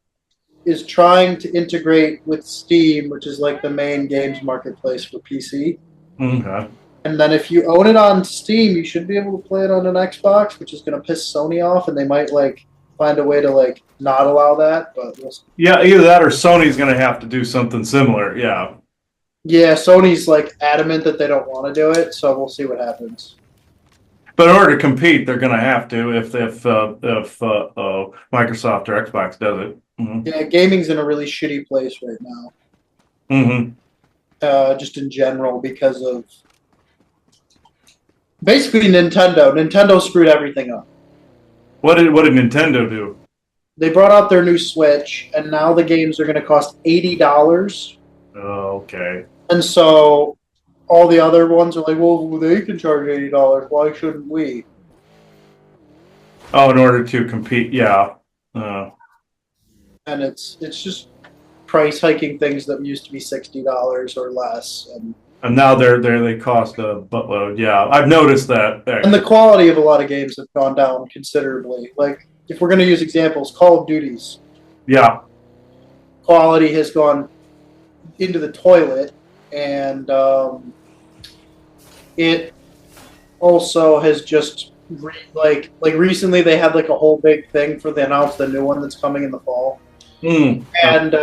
is trying to integrate with Steam, which is like the main games marketplace for PC. Okay. And then if you own it on Steam, you should be able to play it on an Xbox, which is going to piss Sony off, and they might like find a way to like not allow that. But we'll see. Yeah, either that or Sony's going to have to do something similar. Yeah. Yeah, Sony's like adamant that they don't want to do it, so we'll see what happens. But in order to compete, they're going to have to if Microsoft or Xbox does it. Mm-hmm. Yeah, gaming's in a really shitty place right now. Mm-hmm. Just in general, because of basically Nintendo. Nintendo screwed everything up. What did Nintendo do? They brought out their new Switch, and now the games are going to cost $80. Oh, okay. And so all the other ones are like, well, they can charge $80. Why shouldn't we? Oh, in order to compete, yeah. And it's just price hiking things that used to be $60 or less, and now they cost a buttload. Yeah, I've noticed that. And the quality of a lot of games have gone down considerably. Like if we're going to use examples, Call of Duty's quality has gone into the toilet, and it also has just like recently they had like a whole big thing for they announced the new one that's coming in the fall. And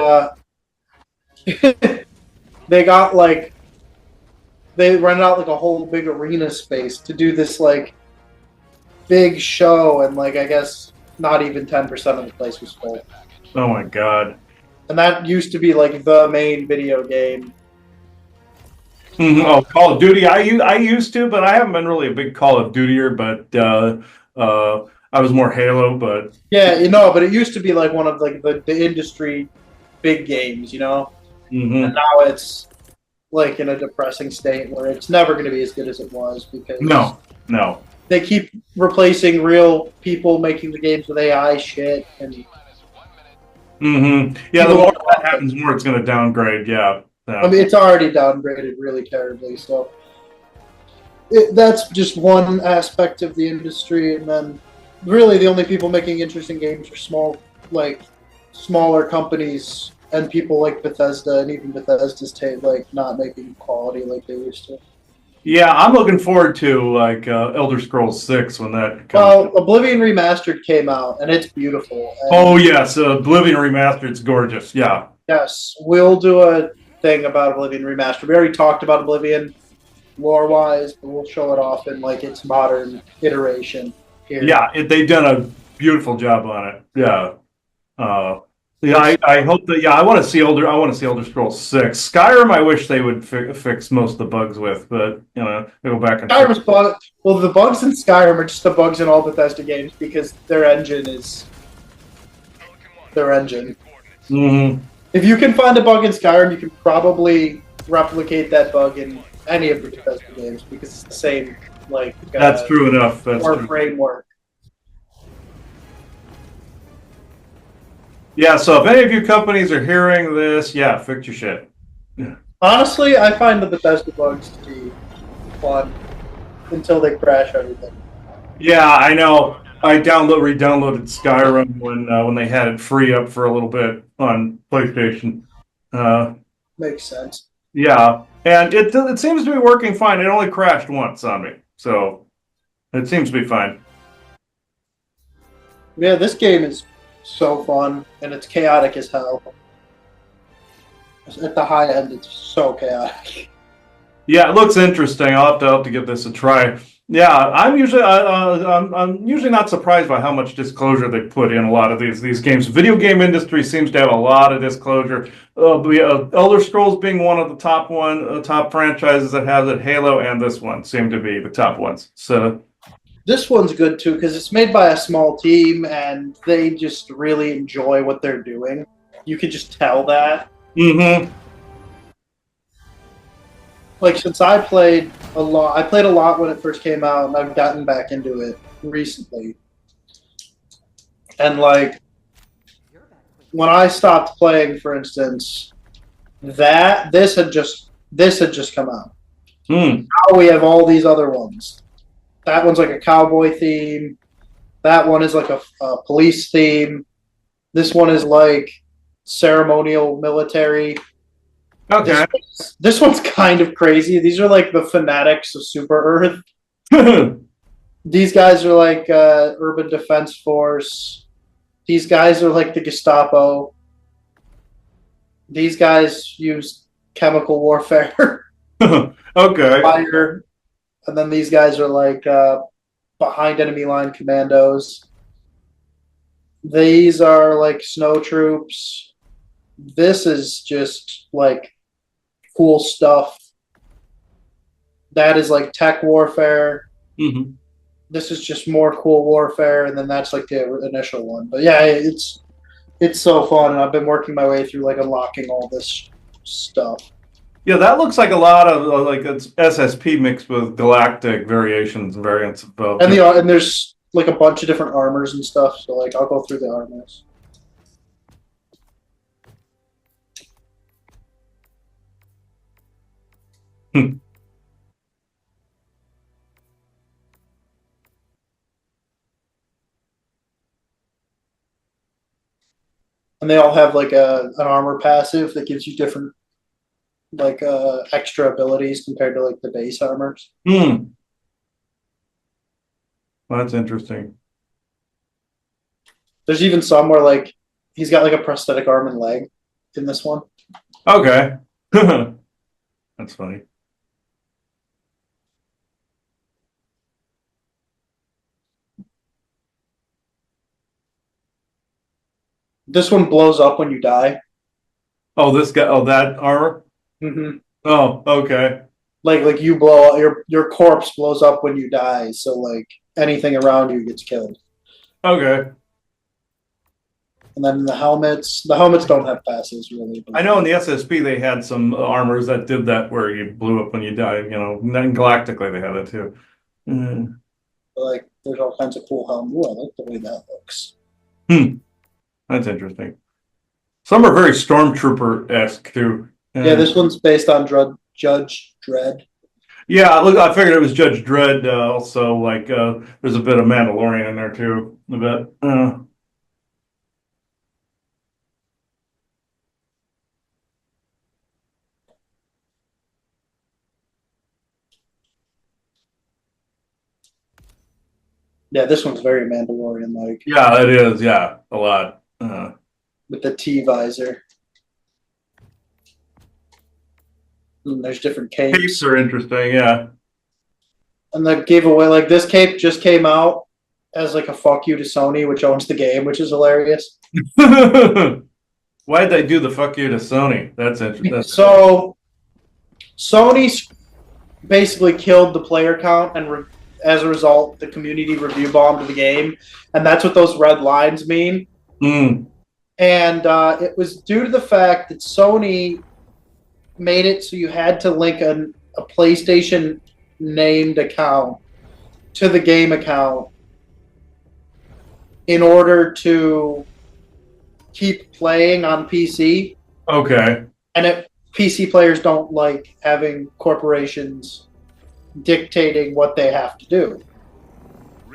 they got like they rented out like a whole big arena space to do this like big show, and like I guess not even 10% of the place was full. Oh my God. And that used to be like the main video game. Oh, Call of Duty. I used to, but I haven't been really a big Call of Dutyer. But I was more Halo. But Yeah, you know, but it used to be like one of like the industry big games, you know. And now it's like in a depressing state where it's never going to be as good as it was because no. they keep replacing real people making the games with AI shit, and Yeah, the more that happens, more it's going to downgrade. Yeah. I mean it's already downgraded really terribly. So that's just one aspect of the industry, and then really the only people making interesting games are smaller companies and people like Bethesda, and even Bethesda's like not making quality like they used to. Yeah, I'm looking forward to like Elder Scrolls 6 when that comes. Well, Oblivion Remastered came out, and it's beautiful. And Oh yes, Oblivion Remastered. It's gorgeous. Yeah. yes, we'll do a thing about Oblivion Remastered. We already talked about Oblivion lore-wise, but we'll show it off in like its modern iteration here. Yeah, they've done a beautiful job on it. Yeah. Yeah, I hope that. Yeah, I want to see Elder Scrolls 6. Skyrim, I wish they would fix most of the bugs with, but they go back and. Skyrim's well, the bugs in Skyrim are just the bugs in all Bethesda games because their engine is their engine. Mm-hmm. If you can find a bug in Skyrim, you can probably replicate that bug in any of the Bethesda games because it's the same like. That's true enough. That's or true. framework. Yeah, so if any of you companies are hearing this, yeah, fix your shit. Honestly, I find the Bethesda bugs to be fun until they crash everything. Yeah, I know. I re-downloaded Skyrim when they had it free up for a little bit on PlayStation. Makes sense. Yeah, and it seems to be working fine. It only crashed once on me, so it seems to be fine. Yeah, this game is so fun, and it's chaotic as hell. At the high end, it's so chaotic. Yeah, it looks interesting. I'll have to give this a try. Yeah, I'm usually not surprised by how much disclosure they put in a lot of these games. Video game industry seems to have a lot of disclosure. Elder Scrolls being one of the top franchises that has it. Halo and this one seem to be the top ones. So This one's good too because it's made by a small team, and they just really enjoy what they're doing. You could just tell that. Mm-hmm. Like since I played a lot when it first came out, and I've gotten back into it recently. And like when I stopped playing, for instance, this had just come out. Now we have all these other ones. That one's like a cowboy theme. That one is like a police theme. This one is like ceremonial military. Okay. This one's kind of crazy. These are like the fanatics of Super Earth. These guys are like Urban Defense Force. These guys are like the Gestapo. These guys use chemical warfare. Okay. Fire. And then these guys are like behind enemy line commandos. These are like snow troops. This is just like cool stuff. That is like tech warfare. Mm-hmm. This is just more cool warfare, and then that's like the initial one. But yeah, it's so fun, and I've been working my way through like unlocking all this stuff. Yeah, that looks like a lot of like it's SSP mixed with galactic variations and variants of both. And there's like a bunch of different armors and stuff. So like I'll go through the armors. And they all have like an armor passive that gives you different like extra abilities compared to like the base armors. Well, that's interesting. There's even some where like he's got like a prosthetic arm and leg in this one. Okay. That's funny. This one blows up when you die. Oh, this guy. Oh, that armor. Mm-hmm. Oh, okay. Like you blow your corpse blows up when you die. So like anything around you gets killed. Okay. And then the helmets don't have passes really. I know in the SSP they had some armors that did that where you blew up when you died. You know, and then Galactically they had it too. Mm. Like there's all kinds of cool helmets. Ooh, I like the way that looks. Hmm. That's interesting. Some are very Stormtrooper-esque too. Yeah, this one's based on Judge Dredd. Yeah, look, I figured it was Judge Dredd. Also, like, there's a bit of Mandalorian in there too. A bit. Yeah, this one's very Mandalorian like Yeah, it is. Yeah, a lot. with the T visor. And there's different capes. Capes are interesting. Yeah. And the giveaway, like this cape just came out as like a fuck you to Sony, which owns the game, which is hilarious. Why'd they do the fuck you to Sony? That's interesting. So Sony basically killed the player count, and as a result, the community review bombed the game, and that's what those red lines mean. Mm. And it was due to the fact that Sony made it so you had to link a PlayStation named account to the game account in order to keep playing on PC. Okay. And PC players don't like having corporations dictating what they have to do.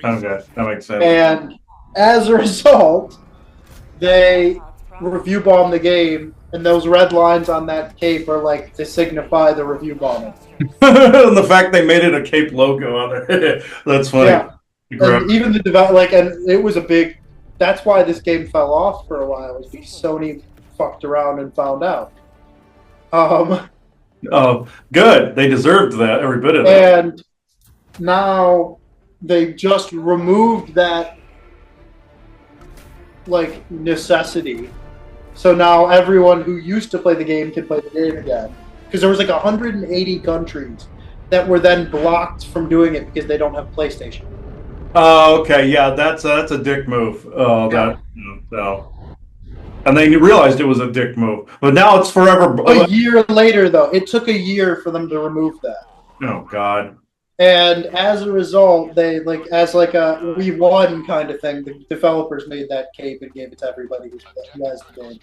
Okay, that makes sense. And as a result, they review bomb the game, and those red lines on that cape are like to signify the review bombing. And the fact they made it a cape logo on it. That's funny. Yeah. And even the and it was a big. That's why this game fell off for a while, was because Sony fucked around and found out. Oh, good. They deserved that, every bit of that. And now they just removed that like necessity. So now everyone who used to play the game can play the game again. Because there was like 180 countries that were then blocked from doing it because they don't have PlayStation. Oh, okay. Yeah, that's a dick move. That so. And they realized it was a dick move, but now it's forever. A year later, though, it took a year for them to remove that. Oh God! And as a result, they as a we won kind of thing. The developers made that cape and gave it to everybody who has the game.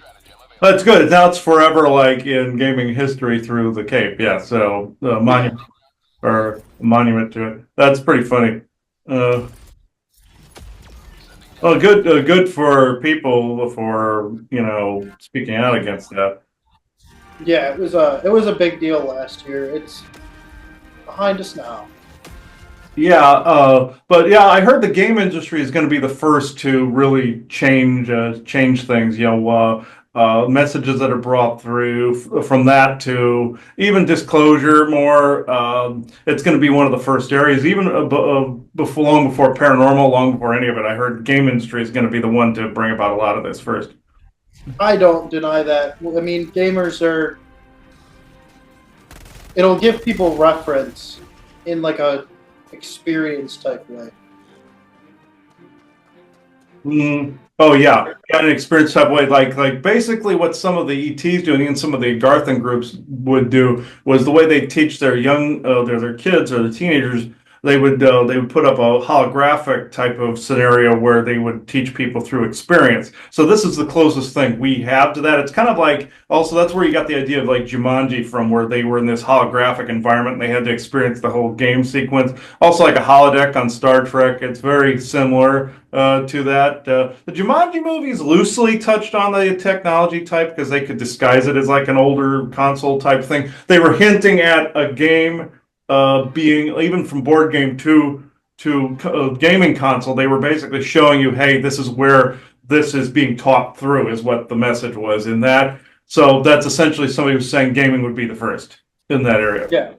That's good. Now it's forever, like in gaming history, through the cape. Yeah. So monument to it. That's pretty funny. Well, good for people for speaking out against that. Yeah, it was a big deal last year. It's behind us now. Yeah, but yeah, I heard the game industry is going to be the first to really change things. Messages that are brought through from that to even disclosure more. It's going to be one of the first areas, even long before paranormal, long before any of it. I heard the game industry is going to be the one to bring about a lot of this first. I don't deny that. I mean, gamers are. It'll give people reference in like a experience type way. Oh yeah, an experience type way. Like basically what some of the ETs doing and some of the Garthan groups would do was the way they teach their young their kids or the teenagers. They would put up a holographic type of scenario where they would teach people through experience. So this is the closest thing we have to that. It's kind of like also that's where you got the idea of like Jumanji from, where they were in this holographic environment and they had to experience the whole game sequence. Also like a holodeck on Star Trek. It's very similar to that. The Jumanji movies loosely touched on the technology type because they could disguise it as like an older console type thing. They were hinting at a game being even from board game to gaming console. They were basically showing you, hey, this is where this is being taught through, is what the message was in that. So that's essentially somebody who's saying gaming would be the first in that area. Yeah.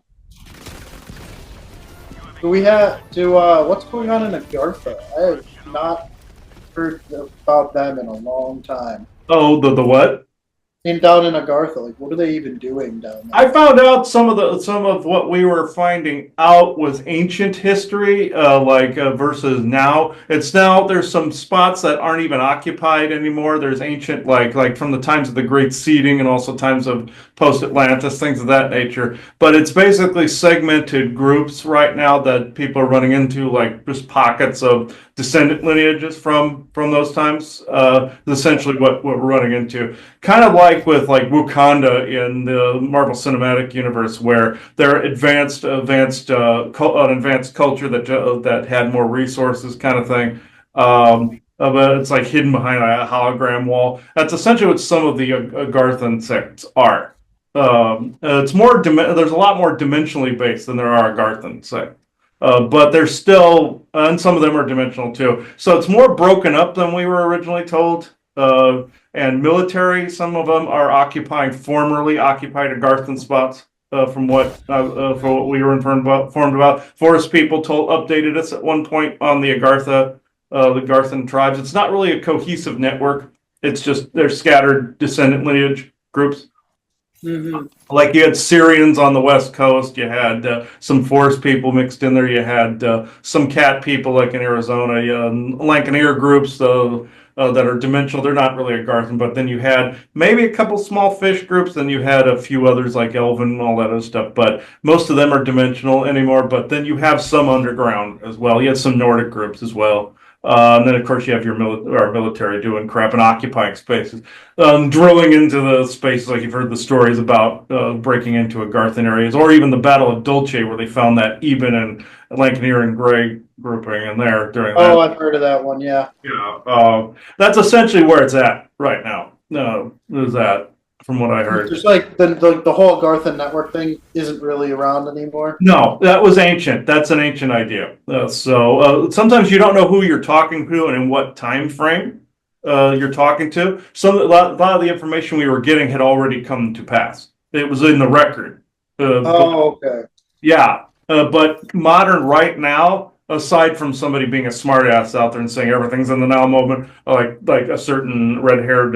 What's going on in Agartha? I have not heard about them in a long time. Oh, the what? Down in Agartha, like what are they even doing down there? I found out some of what we were finding out was ancient history, versus now. It's now there's some spots that aren't even occupied anymore. There's ancient like from the times of the Great Seeding and also times of post-Atlantis, things of that nature. But it's basically segmented groups right now that people are running into, like just pockets of descendant lineages from those times. Essentially what we're running into. Kind of like with like Wakanda in the Marvel Cinematic Universe, where they're advanced culture that had more resources, kind of thing. But it's like hidden behind a hologram wall. That's essentially what some of the Agarthan sects are. It's more there's a lot more dimensionally based than there are Agarthan sects. But they're still, and some of them are dimensional too. So it's more broken up than we were originally told. And military, some of them are occupying formerly occupied Agarthan spots. From what we were informed about. Forest people updated us at one point on the Agarthan tribes. It's not really a cohesive network. It's just they're scattered descendant lineage groups. Mm-hmm. Like you had Syrians on the west coast, you had some forest people mixed in there, you had some cat people like in Arizona, Lancaneer groups that are dimensional. They're not really Agarthan, but then you had maybe a couple small fish groups, then you had a few others like Elven and all that other stuff, but most of them are dimensional anymore, but then you have some underground as well. You had some Nordic groups as well. And then, of course, you have our military doing crap and occupying spaces, drilling into the spaces like you've heard the stories about breaking into Agarthan areas, or even the Battle of Dulce, where they found that Eben and Lancaneer and Grey grouping in there during that. Oh, I've heard of that one, yeah. Yeah, that's essentially where it's at right now. Is that from what I heard? Just like the whole Agarthan network thing isn't really around anymore. No, that was ancient. That's an ancient idea. So sometimes you don't know who you're talking to and in what time frame you're talking to. A lot of the information we were getting had already come to pass. It was in the record. Okay. Yeah, but modern right now, aside from somebody being a smartass out there and saying everything's in the now moment, like a certain red-haired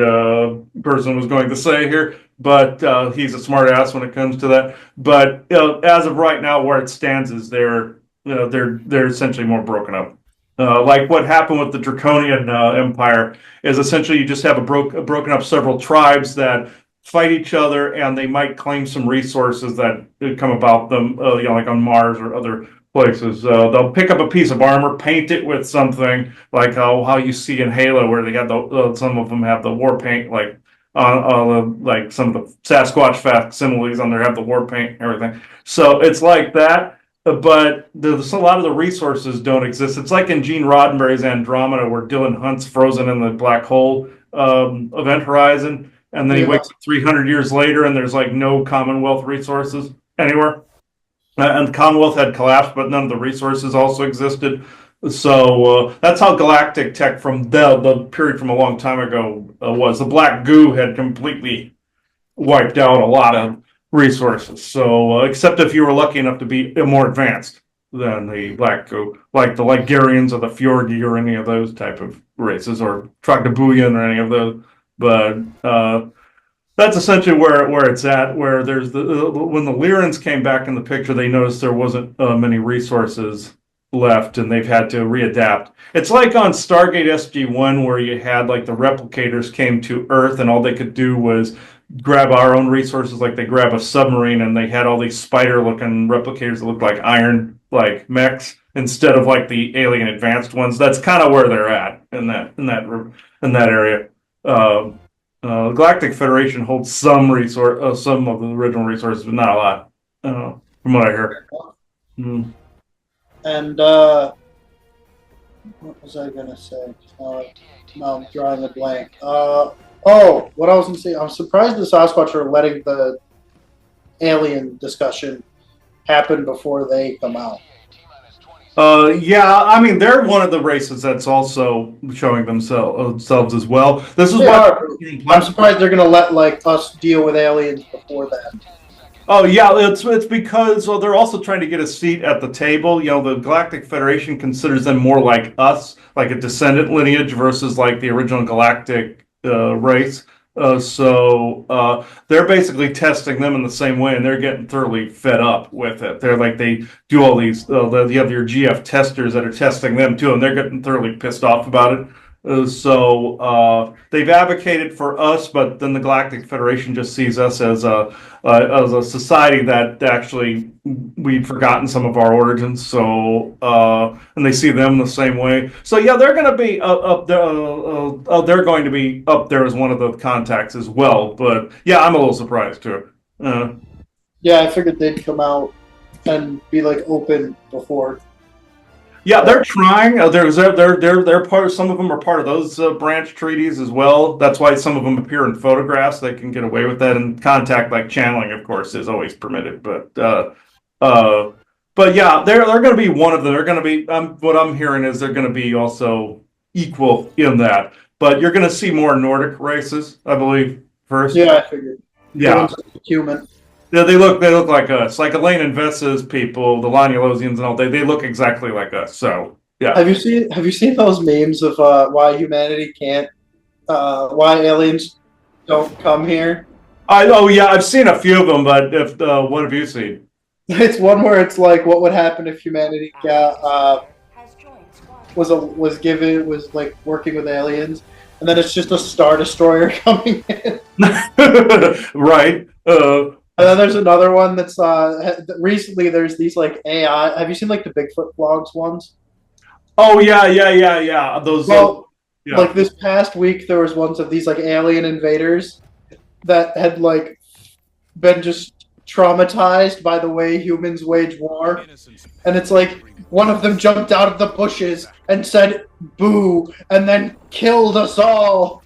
person was going to say here, but he's a smartass when it comes to that. But as of right now, where it stands is they're essentially more broken up. Like what happened with the Draconian Empire is essentially you just have broken up several tribes that fight each other, and they might claim some resources that come about them, like on Mars or other places. They'll pick up a piece of armor, paint it with something like how you see in Halo, where they got some of them have the war paint, like some of the Sasquatch facsimiles on there have the war paint and everything. So it's like that, but there's a lot of the resources don't exist. It's like in Gene Roddenberry's Andromeda, where Dylan Hunt's frozen in the black hole event horizon. And then he wakes up 300 years later, and there's like no Commonwealth resources anywhere. And the Commonwealth had collapsed, but none of the resources also existed. So that's how galactic tech from the period from a long time ago was. The black goo had completely wiped out a lot of resources. So except if you were lucky enough to be more advanced than the black goo, like the Ligurians or the Fjordi or any of those type of races, or Trogdobooyan or any of those. But that's essentially where it's at. Where there's when the Lyrans came back in the picture, they noticed there wasn't many resources left, and they've had to readapt. It's like on Stargate SG-1, where you had like the replicators came to Earth, and all they could do was grab our own resources. Like they grab a submarine, and they had all these spider-looking replicators that looked like iron, like mechs, instead of like the alien advanced ones. That's kind of where they're at in that area. Galactic Federation holds some of the original resources, but not a lot, from what I hear. Mm. And what was I gonna say? Now I'm drawing a blank. What I was gonna say, I'm surprised the Sasquatch are letting the alien discussion happen before they come out. Yeah, I mean they're one of the races that's also showing themselves as well. This is They what are. I'm surprised they're gonna let like us deal with aliens before that. Oh yeah, it's because well, they're also trying to get a seat at the table. You know, the Galactic Federation considers them more like us, like a descendant lineage versus like the original Galactic race. They're basically testing them in the same way, and they're getting thoroughly fed up with it. They're like they do all these. You have your GF testers that are testing them too, and they're getting thoroughly pissed off about it. They've advocated for us, but then the Galactic Federation just sees us as a society that actually we've forgotten some of our origins. And they see them the same way. So yeah, they're going to be up there. They're going to be up there as one of the contacts as well. But yeah, I'm a little surprised too. Yeah, I figured they'd come out and be like open before. Yeah, they're trying. They're part. Some of them are part of those branch treaties as well. That's why some of them appear in photographs. They can get away with that, and contact like channeling, of course, is always permitted. But yeah, they're going to be one of them. They're going to be. What I'm hearing is they're going to be also equal in that. But you're going to see more Nordic races, I believe, first. Yeah, I figured. Yeah. Human. Yeah, they look like us, like Elaine and Vessa's people, the Lanulosians and all. They look exactly like us. So yeah. Have you seen those memes of why humanity can't why aliens don't come here? Yeah, I've seen a few of them, but if what have you seen? It's one where it's like what would happen if humanity got Has joined squad. was like working with aliens, and then it's just a Star Destroyer coming in. Right. And then there's another one that's recently there's these like AI. Have you seen like the Bigfoot vlogs ones? Oh yeah. Those. Well, Yeah. like this past week there was ones of these like alien invaders that had like been just traumatized by the way humans wage war, and it's like one of them jumped out of the bushes and said "boo" and then killed us all.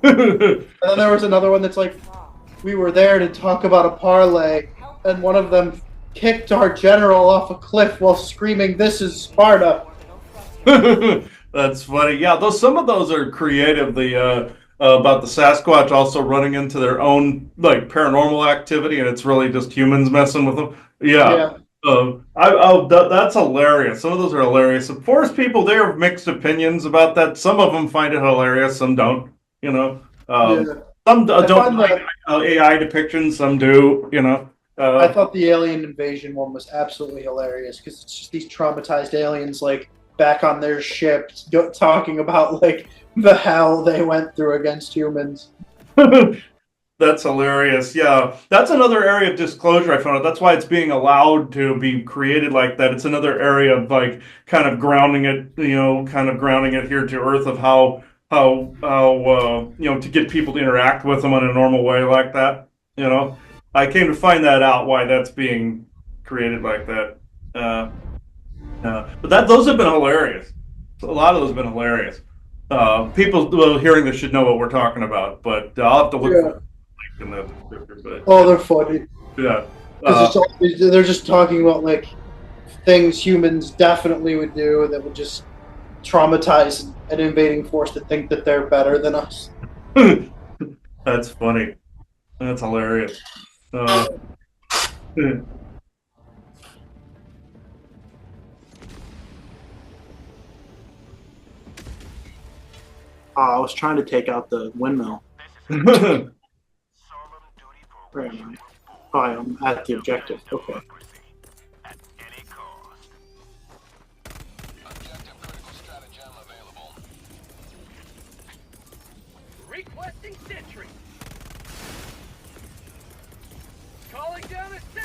And then there was another one that's like, we were there to talk about a parlay, and one of them kicked our general off a cliff while screaming, "This is Sparta." That's funny. Yeah, some of those are creative. About the Sasquatch also running into their own like paranormal activity, and it's really just humans messing with them. Yeah. That's hilarious. Some of those are hilarious. The forest people, they have mixed opinions about that. Some of them find it hilarious, some don't. You know. Some don't like AI depictions, some do, you know. I thought the alien invasion one was absolutely hilarious because it's just these traumatized aliens like back on their ship talking about like the hell they went through against humans. That's hilarious. Yeah, that's another area of disclosure I found out. That's why it's being allowed to be created like that. It's another area of like kind of grounding it, here to Earth of how to get people to interact with them in a normal way like that. You know, I came to find that out why that's being created like that. But those have been hilarious. A lot of those have been hilarious. People hearing this should know what we're talking about, but I'll have to look for the link in the description. But oh, they're funny. Yeah, they're just talking about like things humans definitely would do that would just traumatize an invading force to think that they're better than us. That's funny. That's hilarious. I was trying to take out the windmill. Where am I? Oh, I'm at the objective. Okay. Requesting sentry. Calling down a sentry.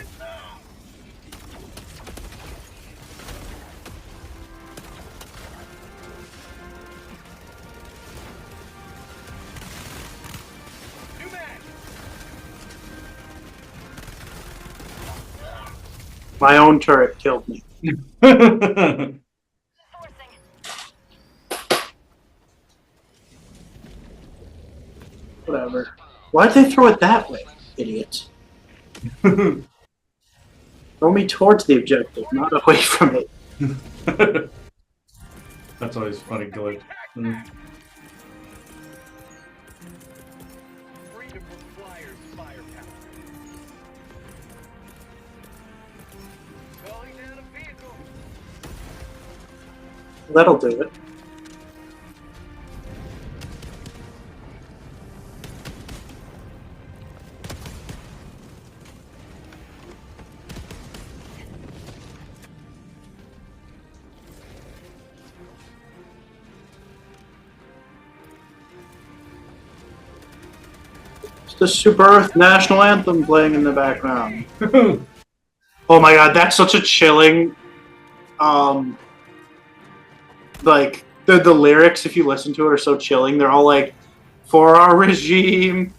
New man. My own turret killed me. Whatever. Why'd they throw it that way, idiots? Throw me towards the objective, not away from it. That's always funny, glitch. Mm. Freedom requires firepower. Calling down a vehicle. That'll do it. It's the Super Earth National Anthem playing in the background. Oh my god, that's such a chilling like the lyrics, if you listen to it, are so chilling. They're all like, for our regime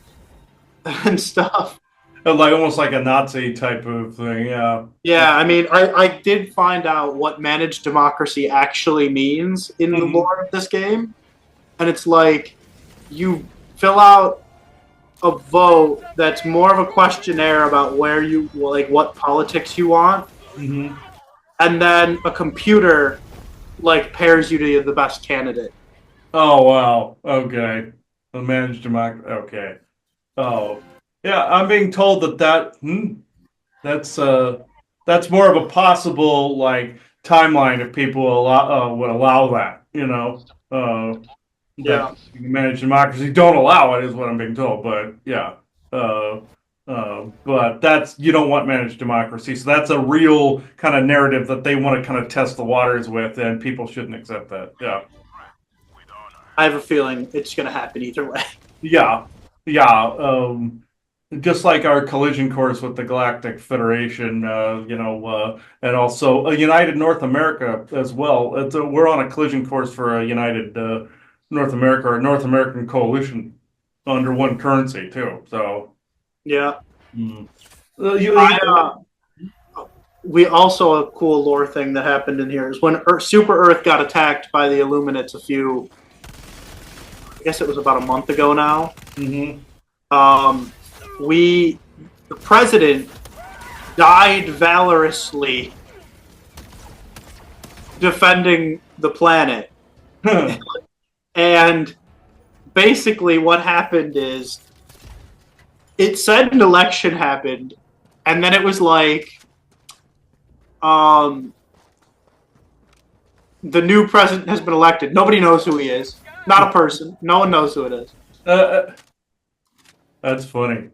and stuff. Like almost like a Nazi type of thing, yeah. Yeah, I mean, I did find out what managed democracy actually means in the lore of this game. And it's like, you fill out a vote that's more of a questionnaire about where you, like, what politics you want. Mm-hmm. And then a computer, like, pairs you to the best candidate. Oh wow. Okay. The managed democracy. Okay. Oh, yeah. I'm being told that's more of a possible like timeline if people would allow that. Yeah. That managed democracy don't allow it is what I'm being told. But yeah. But that's you don't want managed democracy, so that's a real kind of narrative that they want to kind of test the waters with, and people shouldn't accept that. Yeah. I have a feeling it's going to happen either way. Yeah, yeah. Just like our collision course with the Galactic Federation, and also a United North America as well. We're on a collision course for a United North America or North American coalition under one currency too. So, Yeah. mm. We also a cool lore thing that happened in here is when Super Earth got attacked by the Illuminates I guess it was about a month ago now. Mm-hmm. The president died valorously defending the planet. And basically what happened is it said an election happened, and then it was like the new president has been elected. Nobody knows who he is. Not a person. No one knows who it is. That's funny.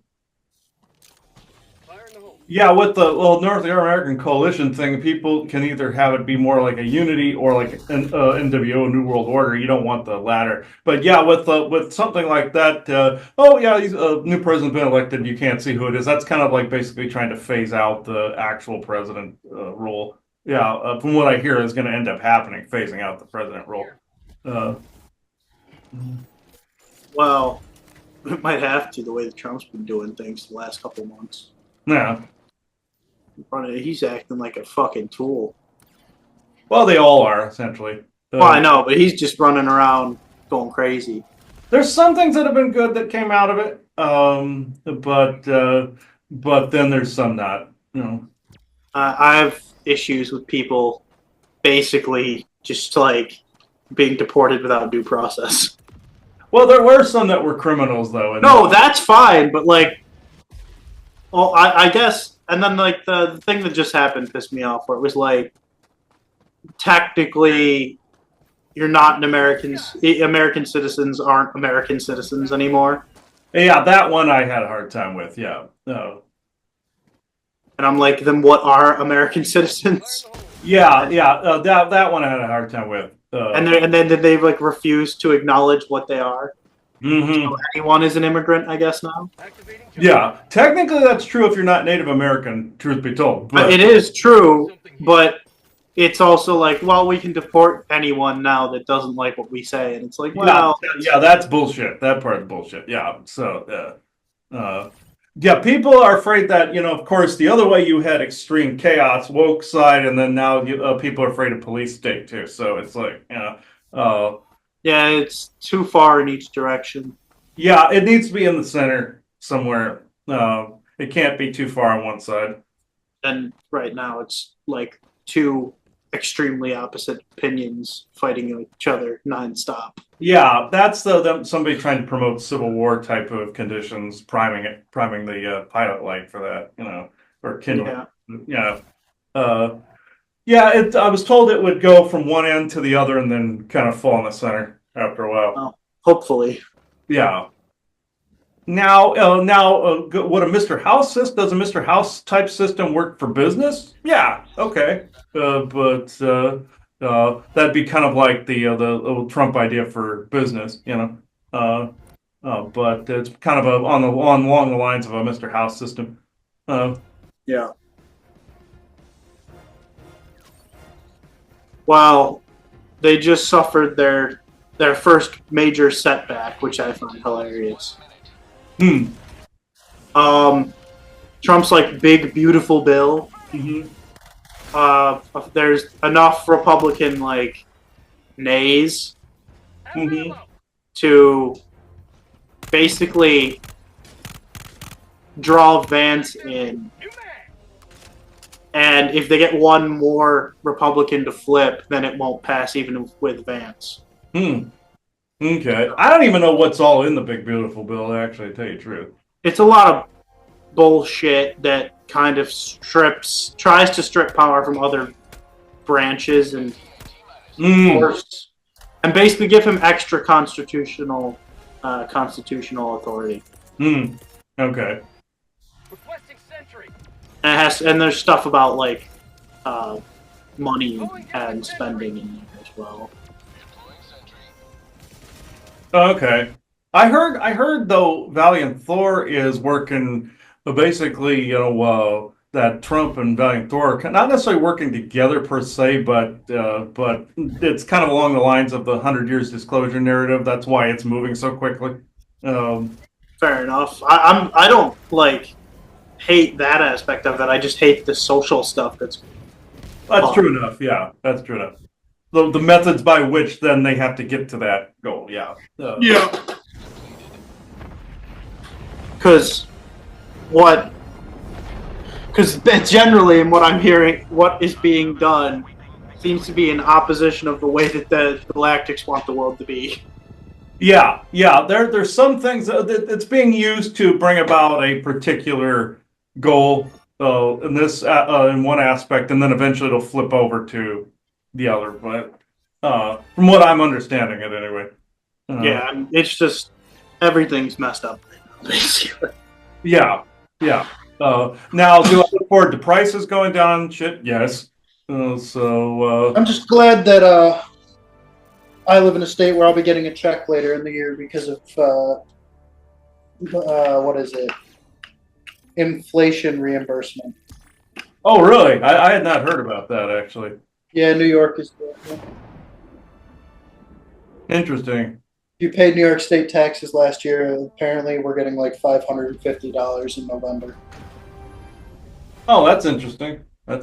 Yeah, with the North American coalition thing, people can either have it be more like a unity or like an NWO New World Order. You don't want the latter. But yeah, with something like that, he's a new president been elected. You can't see who it is. That's kind of like basically trying to phase out the actual president rule. Yeah, from what I hear, is going to end up happening, phasing out the president rule. Well, it might have to the way that Trump's been doing things the last couple months. Yeah. He's acting like a fucking tool. Well, they all are essentially. Well, I know, but he's just running around going crazy. There's some things that have been good that came out of it, but then there's some not. I have issues with people basically just like being deported without due process. Well, there were some that were criminals, though. No, that's fine, but like, well, I guess, and then like the thing that just happened pissed me off, where it was like, technically, you're not an American. American citizens aren't American citizens anymore. Yeah, that one I had a hard time with. Yeah, no. And I'm like, then what are American citizens? Yeah, that one I had a hard time with. And then did they like refuse to acknowledge what they are? Mm-hmm. So anyone is an immigrant, I guess now. Yeah, technically that's true if you're not Native American. Truth be told, but it is true. But it's also like, well, we can deport anyone now that doesn't like what we say, and it's like, well, yeah, that's bullshit. That part's bullshit. Yeah, so yeah, people are afraid that of course, the other way you had extreme chaos, woke side, and then now people are afraid of police state too. So it's like, yeah, it's too far in each direction. Yeah, it needs to be in the center somewhere. It can't be too far on one side. And right now, it's like too extremely opposite opinions fighting each other nonstop. Yeah, that's somebody trying to promote Civil War type of conditions, priming the pilot light for that, or kindling. Yeah. Yeah. I was told it would go from one end to the other and then kind of fall in the center after a while. Well, hopefully. Yeah. Now, what a Mr. House system does a Mr. House type system work for business? Yeah, okay, but that'd be kind of like the old Trump idea for business, but it's kind of along the lines of a Mr. House system. Yeah. Well, they just suffered their first major setback, which I find hilarious. Trump's like big beautiful bill. There's enough Republican like nays to basically draw Vance in, and if they get one more Republican to flip, then it won't pass even with Vance. Okay, I don't even know what's all in the big beautiful bill. Actually, to tell you the truth, it's a lot of bullshit that kind of tries to strip power from other branches and force, and basically give him extra constitutional authority. Okay. Requesting sentry. And there's stuff about like money and spending in there as well. Okay. I heard though Valiant Thor is working basically, that Trump and Valiant Thor are not necessarily working together per se, but it's kind of along the lines of the 100 Years disclosure narrative. That's why it's moving so quickly. Fair enough. I don't like hate that aspect of it. I just hate the social stuff that's true enough. Yeah, that's true enough. The methods by which then they have to get to that goal. Yeah. Yeah. Because generally, in what I'm hearing, what is being done seems to be in opposition of the way that the Galactics want the world to be. Yeah. There's some things that's being used to bring about a particular goal in this in one aspect, and then eventually it'll flip over to the other. But from what I'm understanding it anyway. Yeah, it's just everything's messed up right now, basically. Yeah. Now, do I look forward to prices going down? Shit, yes. I'm just glad that I live in a state where I'll be getting a check later in the year because of what is it? Inflation reimbursement. Oh, really? I had not heard about that actually. Yeah, New York is doing it. Interesting. You paid New York State taxes last year. Apparently, we're getting like $550 in November. Oh, that's interesting. I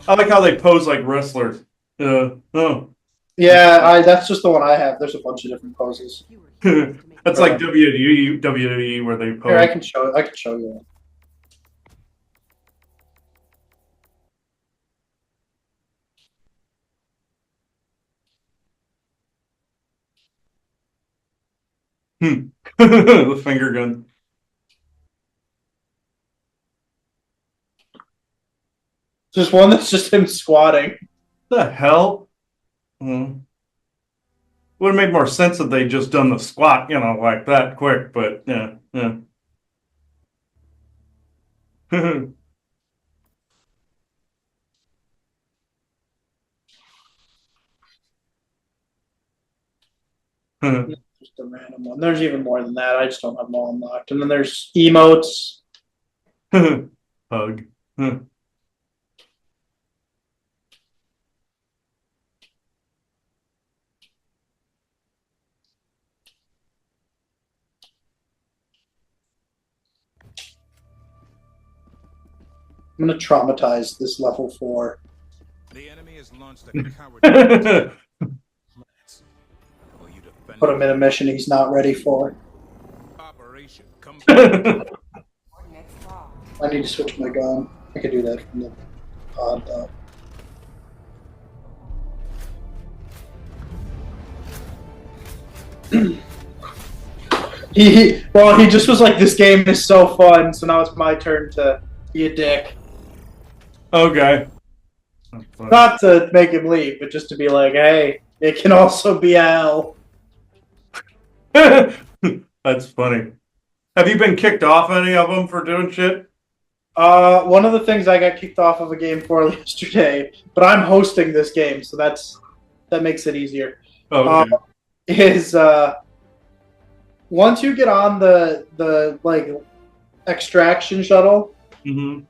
like how they pose like wrestlers. Oh. Yeah, that's just the one I have. There's a bunch of different poses. That's like WWE where they pose. Here, I can show you. The finger gun. There's one that's just him squatting. The hell? Would have made more sense if they just done the squat, like that quick, but yeah. Just a random one. There's even more than that. I just don't have them all unlocked. And then there's emotes. Hug. I'm gonna traumatize this level 4. The enemy has launched a coward. Put him in a mission he's not ready for. Operation Coordinates locked. I need to switch my gun. I could do that from the pod though. he just was like, this game is so fun, so now it's my turn to be a dick. Okay. Not to make him leave, but just to be like, hey, it can also be hell. That's funny. Have you been kicked off any of them for doing shit? One of the things I got kicked off of a game for yesterday, but I'm hosting this game, so that makes it easier. Oh, okay. Is once you get on the like extraction shuttle, Mm-hmm.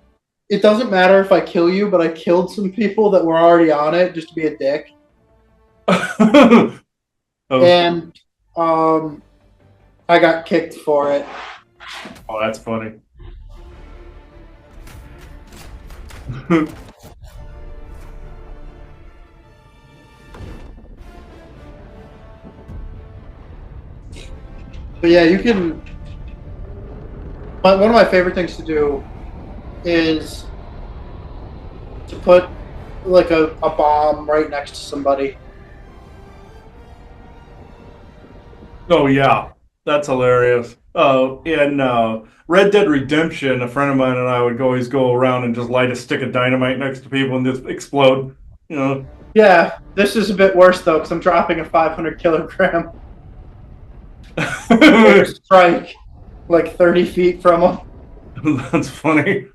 it doesn't matter if I kill you, but I killed some people that were already on it just to be a dick. Oh. And I got kicked for it. Oh, that's funny. But yeah, you can. One of my favorite things to do is to put like a bomb right next to somebody. Oh yeah, that's hilarious. In Red Dead Redemption, a friend of mine and I would always go around and just light a stick of dynamite next to people and just explode. You know. Yeah, this is a bit worse though because I'm dropping a 500 kilogram strike like 30 feet from them. That's funny.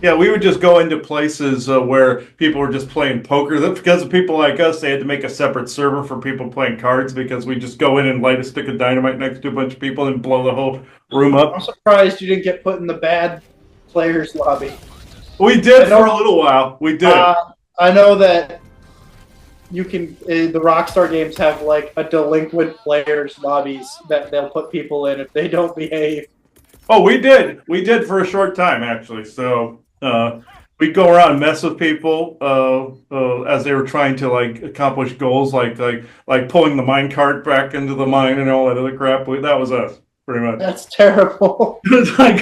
Yeah, we would just go into places where people were just playing poker. That's because of people like us, they had to make a separate server for people playing cards because we just go in and light a stick of dynamite next to a bunch of people and blow the whole room up. I'm surprised you didn't get put in the bad players lobby. We did for a little while. We did. I know that you can. The Rockstar games have like a delinquent players lobbies that they'll put people in if they don't behave. Oh, we did. We did for a short time actually. So we'd go around and mess with people as they were trying to like accomplish goals, like pulling the mine cart back into the mine and all that other crap. That was us, pretty much. That's terrible. Like,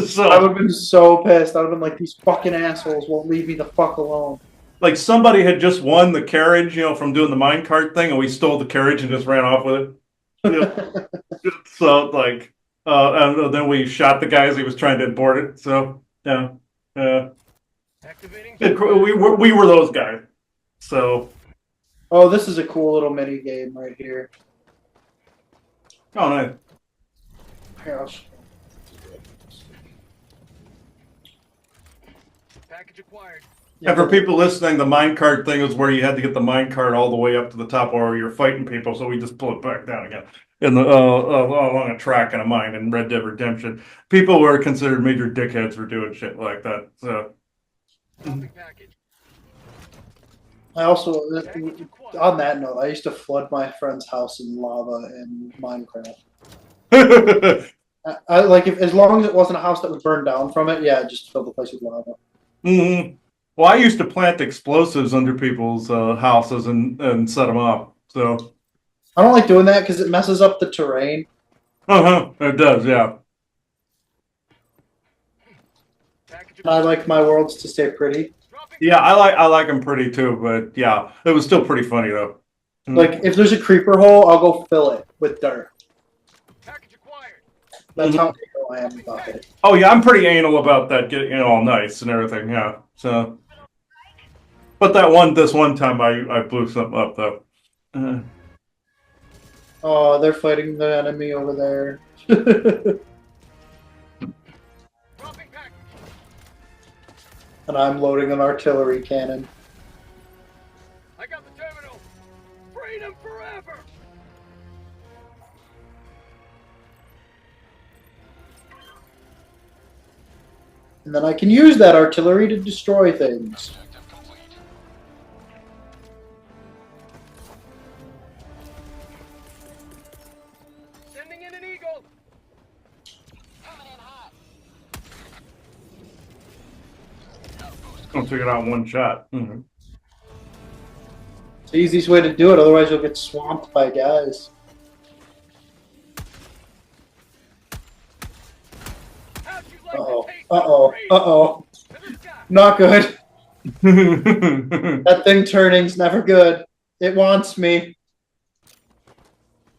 so, I would have been so pissed. I would have been like, these fucking assholes won't leave me the fuck alone. like somebody had just won the carriage, from doing the mine cart thing, and we stole the carriage and just ran off with it. So like, and then we shot the guy as he was trying to board it. So yeah, we were those guys. So. Oh, this is a cool little mini game right here. Oh, nice. Gosh. Package acquired. And for people listening, the minecart thing is where you had to get the minecart all the way up to the top or you're fighting people, so we just pull it back down again. In the along a track in a mine in Red Dead Redemption. People were considered major dickheads for doing shit like that. So I also, on that note, I used to flood my friend's house in lava in Minecraft. I like as long as it wasn't a house that would burn down from it, yeah, just fill the place with lava. Mm-hmm. Well, I used to plant explosives under people's houses and set them up. So I don't like doing that because it messes up the terrain. It does, yeah. I like my worlds to stay pretty. Yeah, I like them pretty too, but yeah, it was still pretty funny though. Like if there's a creeper hole, I'll go fill it with dirt. That's how anal I am about it. Oh yeah, I'm pretty anal about that, getting it all nice and everything. Yeah, so. But this one time I blew something up though. Oh, they're fighting the enemy over there. And I'm loading an artillery cannon. I got the terminal. Freedom forever. And then I can use that artillery to destroy things. Objective complete. Sending in an eagle. Coming in hot. I'll take it out in one shot. Mm-hmm. It's the easiest way to do it, otherwise you'll get swamped by guys. Uh-oh. Uh-oh. To the sky. Not good. That thing turning's never good. It wants me.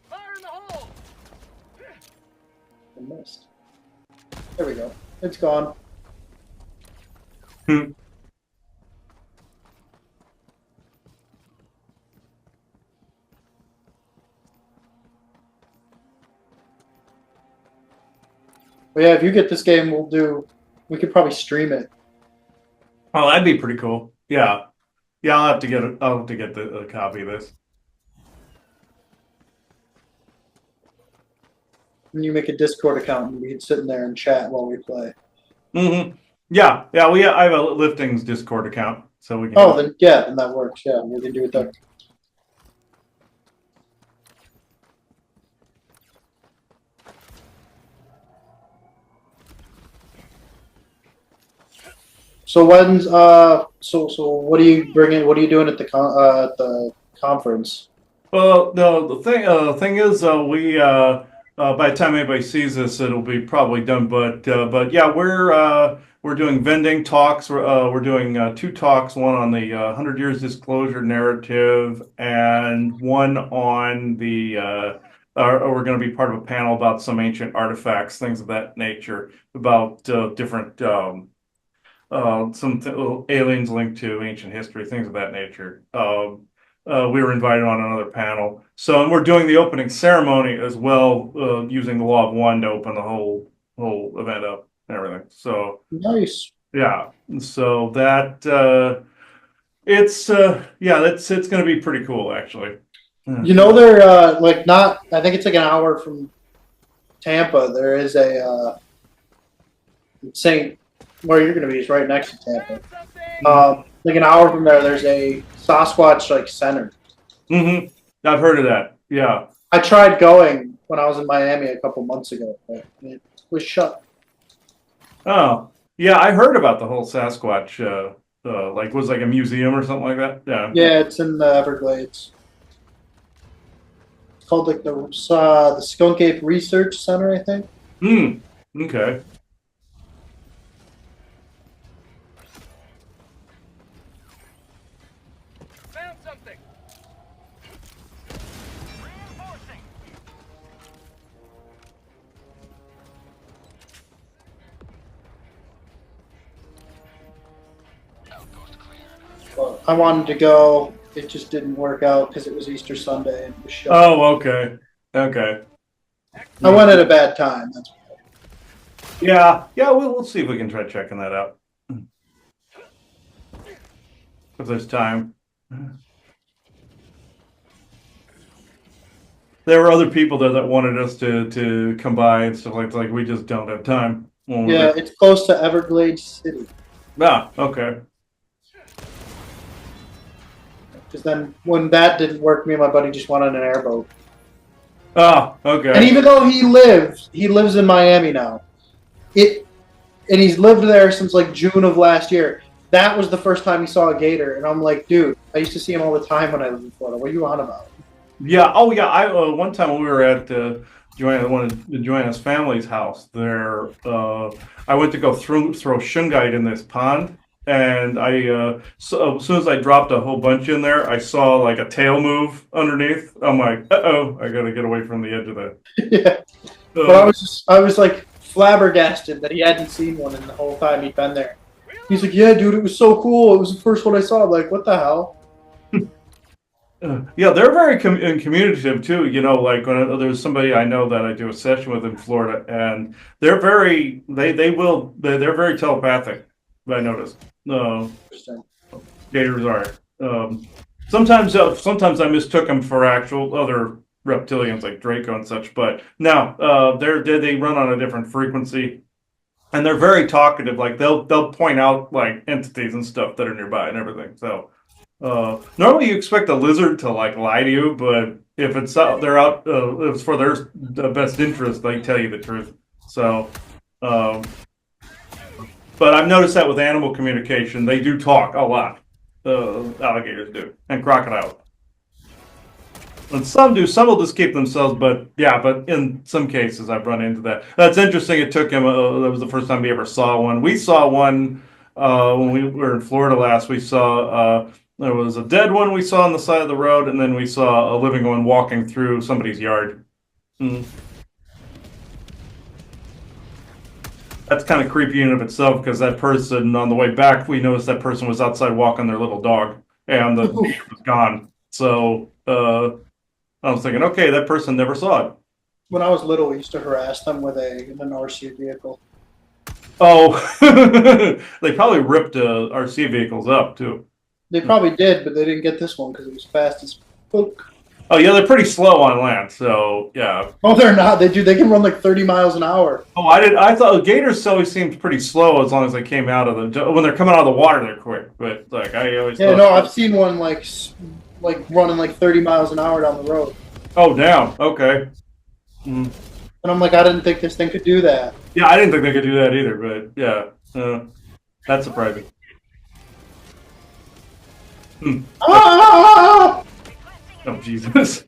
Fire in the hole. I missed. There we go. It's gone. But yeah, if you get this game, we could probably stream it. Oh, that'd be pretty cool. Yeah. Yeah, I'll have to get it. I'll have to get a copy of this. And you make a Discord account and we can sit in there and chat while we play. Yeah, yeah. I have a Liftings Discord account, so we can. Oh, then yeah, then that works. Yeah, we can do it there. So when's so what are you bringing? What are you doing at the conference? Well, the thing is, we by the time anybody sees this, it'll be probably done. But yeah, we're doing vending talks. We're doing two talks, one on the 100 Years Disclosure narrative, and one on the. We're going to be part of a panel about some ancient artifacts, things of that nature, about different aliens linked to ancient history, things of that nature. We were invited on another panel. So, and we're doing the opening ceremony as well, using the law of one to open the whole event up and everything. So, Nice. yeah. So that it's going to be pretty cool, actually. You know, they're like not. I think it's like an hour from Tampa. There is a St. Where you're going to be is right next to Tampa. Like an hour from there, there's a Sasquatch like center. I've heard of that. Yeah. I tried going when I was in Miami a couple months ago, but it was shut. Oh, yeah. I heard about the whole Sasquatch. Like was like a museum or something like that. Yeah. Yeah, it's in the Everglades. It's called like the Skunk Ape Research Center, I think. Okay. Found something. Reinforcing. Outpost cleared. But I wanted to go. It just didn't work out because it was Easter Sunday and it was shut. Oh, okay. Okay. I went at a bad time. That's Yeah. Yeah. We'll see if we can try checking that out. If there's time. There were other people there that wanted us to come by and stuff like we just don't have time. yeah, it's close to Everglades City. Ah, okay. Because then when that didn't work, me and my buddy just went on an airboat. Ah, okay. And even though he lives in Miami now. And he's lived there since like June of last year. That was the first time he saw a gator, and I'm like, dude, I used to see him all the time when I lived in Florida. What are you on about? Yeah. Oh, yeah. I one time when we were at Joanna's family's house there, I went to go throw shungite in this pond, and so as soon as I dropped a whole bunch in there, I saw like a tail move underneath. I'm like, I gotta get away from the edge of that. Yeah. But I was like flabbergasted that he hadn't seen one in the whole time he'd been there. He's like, yeah, dude, it was so cool. It was the first one I saw. I'm like, what the hell? Yeah, they're very communicative too. You know, like when there's somebody I know that I do a session with in Florida, and they're very they're very telepathic. I noticed. Interesting. Gators are. Sometimes I mistook them for actual other reptilians like Draco and such, but no, they run on a different frequency, and they're very talkative. Like they'll point out like entities and stuff that are nearby and everything. So. Normally you expect a lizard to like lie to you, but if it's if it's for their best interest, they tell you the truth. So, but I've noticed that with animal communication, they do talk a lot. Alligators do, and crocodiles. And some do. Some will just keep themselves, but yeah. But in some cases, I've run into that. That's interesting. It took him. That was the first time we ever saw one. We saw one when we were in Florida last. We saw there was a dead one we saw on the side of the road, and then we saw a living one walking through somebody's yard. Mm. That's kind of creepy in and of itself because that person on the way back, we noticed that person was outside walking their little dog, and the deer was gone. So I was thinking, okay, that person never saw it. When I was little, we used to harass them with an RC vehicle. Oh, they probably ripped RC vehicles up too. They probably did, but they didn't get this one because it was fast as fuck. Oh yeah, they're pretty slow on land. So yeah. Oh, they're not. They do. They can run like 30 miles an hour. Oh, I thought gators always seemed pretty slow as long as they came out of the when they're coming out of the water, they're quick. But like I always Yeah, thought, no, I've seen one like running like 30 miles an hour down the road, oh damn, okay. Mm. and I'm like, I didn't think this thing could do that. Yeah, I didn't think they could do that either. But yeah, that's surprising. Hmm. Ah! Oh Jesus.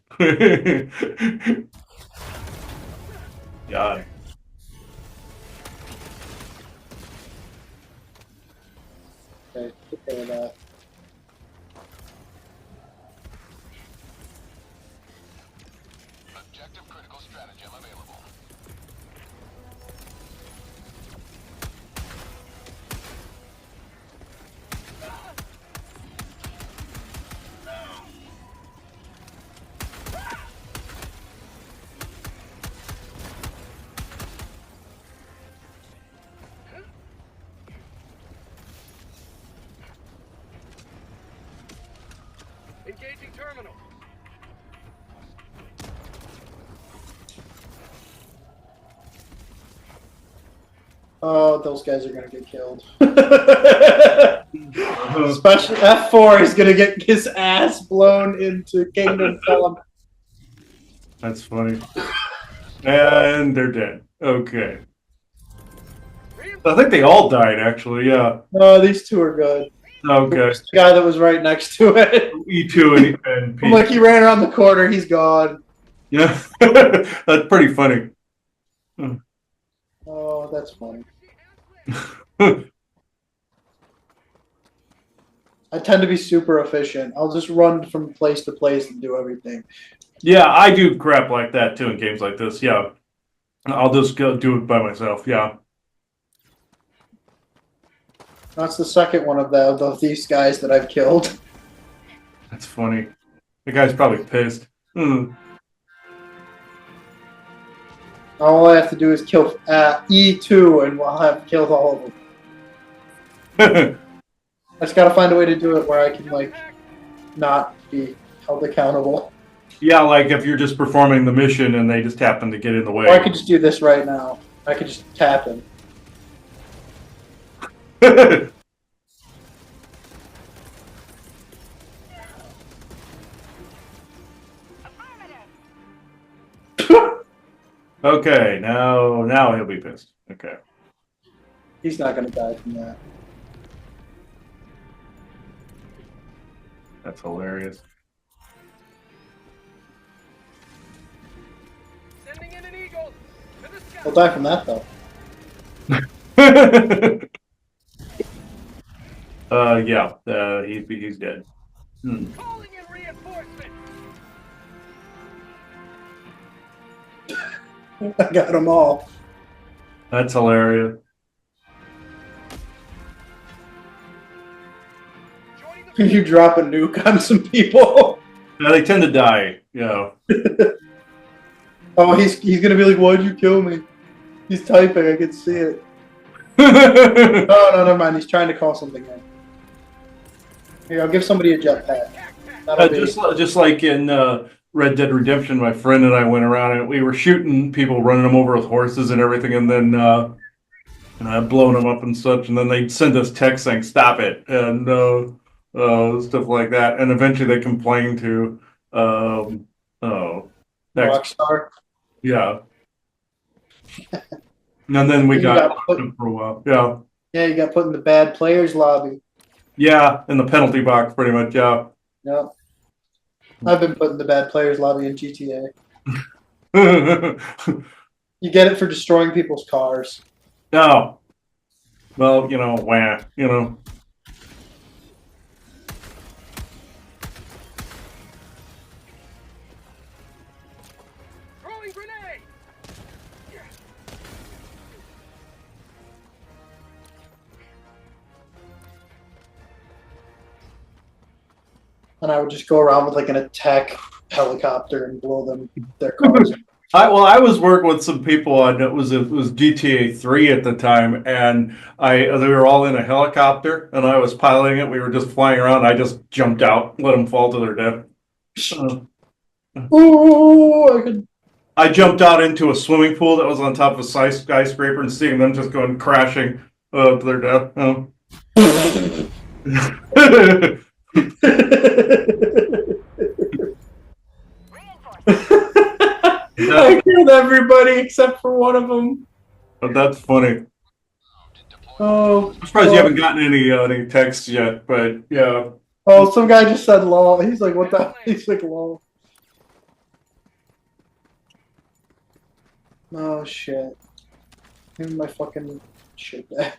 God. Okay, take care of that. Objective critical stratagem available. Engaging terminal. Oh, those guys are gonna get killed. Especially F4 is gonna get his ass blown into Kingdom Come. That's funny. And they're dead. Okay. I think they all died, actually. Yeah. No, these two are good. Okay. The guy that was right next to it. E2 and P. I'm like, he ran around the corner. He's gone. Yeah. That's pretty funny. Oh, that's funny. I tend to be super efficient. I'll just run from place to place and do everything. Yeah, I do crap like that too in games like this. Yeah. I'll just go do it by myself. Yeah. That's the second one of these guys that I've killed. That's funny. The guy's probably pissed. Hmm. All I have to do is kill E2 and I'll have killed all of them. I just gotta find a way to do it where I can, like, not be held accountable. Yeah, like if you're just performing the mission and they just happen to get in the way. Or I could just do this right now. I could just tap him. Okay, now he'll be pissed. Okay. He's not gonna die from that. That's hilarious. Sending in an eagle. To the sky. He'll die from that though. Yeah, he's dead. Hmm. Calling in reinforcements. I got them all. That's hilarious. Joining the You drop a nuke on some people. Yeah, they tend to die, you know. Oh, he's gonna be like, "Why'd you kill me?" He's typing. I can see it. Yeah, No, never mind. He's trying to call something in. Here, I'll give somebody a jetpack. That'll be. just like in Red Dead Redemption, my friend and I went around and we were shooting people, running them over with horses and everything, and then blowing them up and such, and then they'd send us text saying "Stop it" and stuff like that, and eventually they complained to next, Rockstar. yeah, and then we You got got locked put- up for a while, yeah. Yeah, you got put in the bad players lobby. Yeah, in the penalty box, pretty much. Yeah. Yep. I've been put in the bad players lobby in GTA. No. You get it for destroying people's cars. Well, wah, Throwing grenade! And I would just go around with like an attack helicopter and blow them their cars. I was working with some people on it was GTA 3 at the time, and they were all in a helicopter, and I was piloting it. We were just flying around. I just jumped out, let them fall to their death. Ooh, I could. I jumped out into a swimming pool that was on top of a skyscraper, and seeing them just going crashing to their death. I killed everybody except for one of them. But that's funny. Oh, I'm surprised you haven't gotten any texts yet, but yeah. Oh, some guy just said lol. He's like, what the? He's like, lol. Oh, shit. Give me my fucking shit back.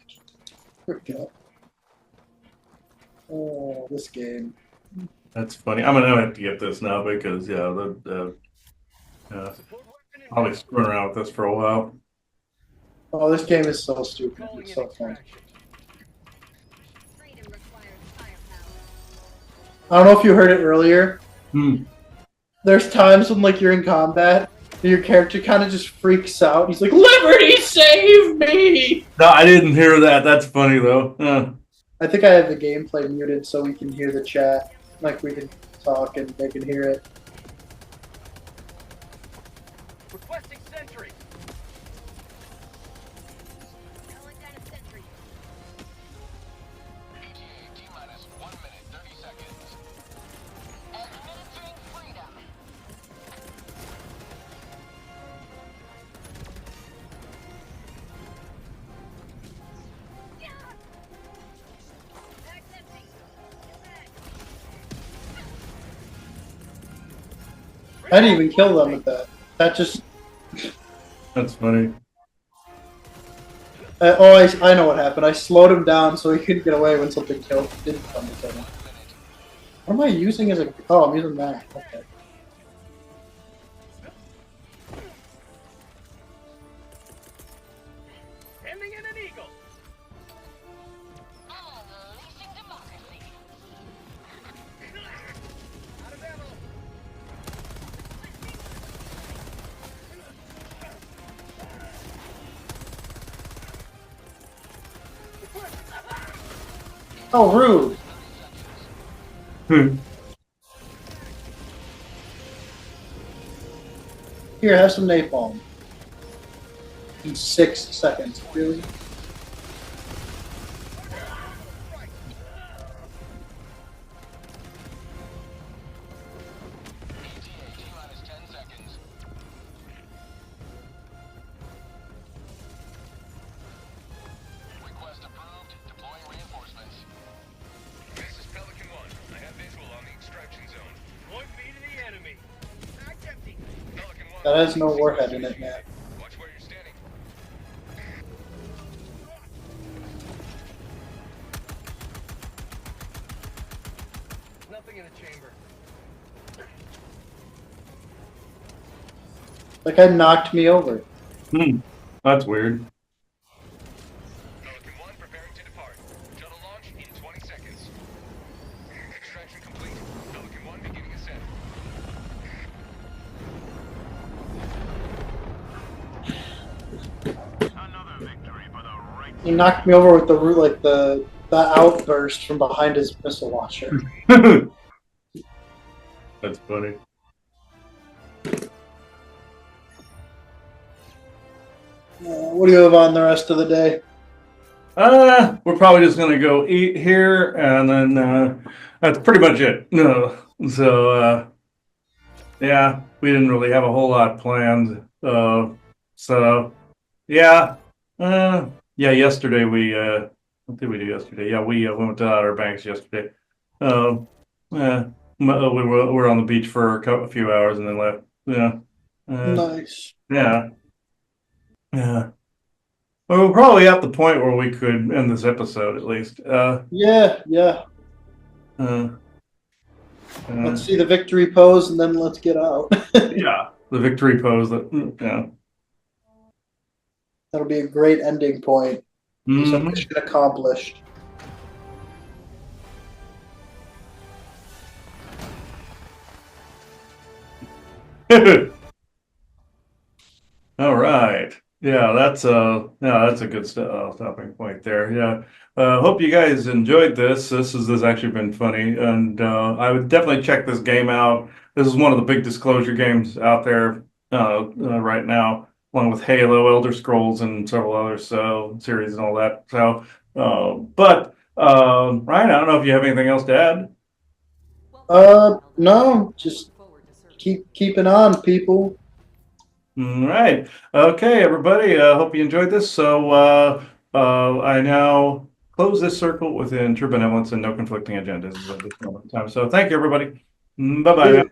Here we go. Oh, this game. That's funny. I'm gonna have to get this now because I'll be screwing around with this for a while. Oh, this game is so stupid. Calling It's in so fun. extraction. Freedom requires firepower. I don't know if you heard it earlier. Hmm. There's times when like you're in combat, and your character kind of just freaks out. He's like, "Liberty, save me!" No, I didn't hear that. That's funny though. I think I have the gameplay muted so we can hear the chat. Like we can talk and they can hear it. Requesting sentry. Calling down a sentry. ETA T-minus 1 minute, 30 seconds. Administering freedom. Bag's empty. Get back. I didn't even kill them with that. That just. That's funny. I know what happened. I slowed him down so he couldn't get away when something didn't come to kill him. What am I using as a? Oh, I'm using that. Okay. Sending in an eagle. Unleashing democracy. Out of ammo. Oh, rude. Hmm. Here, have some napalm. In 6 seconds. Really? ETA T-minus 10 seconds. Request approved. Deploying reinforcements. This is Pelican 1. I have visual on the extraction zone. Point me to the enemy. Bag's empty. Pelican 1. That has no warhead in it, man. Watch where you're standing. Nothing in the chamber. That guy knocked me over. That's weird. Pelican 1 preparing to depart. Shuttle launch in 20 seconds. Extraction complete. Pelican 1 beginning ascent. Another victory for the right. He knocked me over with the root, like the outburst from behind his missile launcher. That's funny. What do you have on the rest of the day? We're probably just gonna go eat here, and then that's pretty much it. No, so yeah, we didn't really have a whole lot planned. So yeah, Yesterday what did we do yesterday? Yeah, we went to Outer Banks yesterday. Uh, We were on the beach for a few hours and then left. Yeah. Nice. Yeah. Yeah. Well, we're probably at the point where we could end this episode at least. Yeah, yeah. Uh, Let's see the victory pose and then let's get out. yeah, the victory pose. Yeah. That'll be a great ending point. So Mhm. mission accomplished. All right. Yeah, that's a good stopping point there. Yeah. Hope you guys enjoyed this. This has actually been funny, and I would definitely check this game out. This is one of the big disclosure games out there right now, along with Halo, Elder Scrolls, and several others, so series and all that. So, but Ryan, I don't know if you have anything else to add. No, just keep keeping on, people. All right. Okay, everybody. Hope you enjoyed this. So I now close this circle within true benevolence and no conflicting agendas at this moment in time. So thank you, everybody. Bye bye now.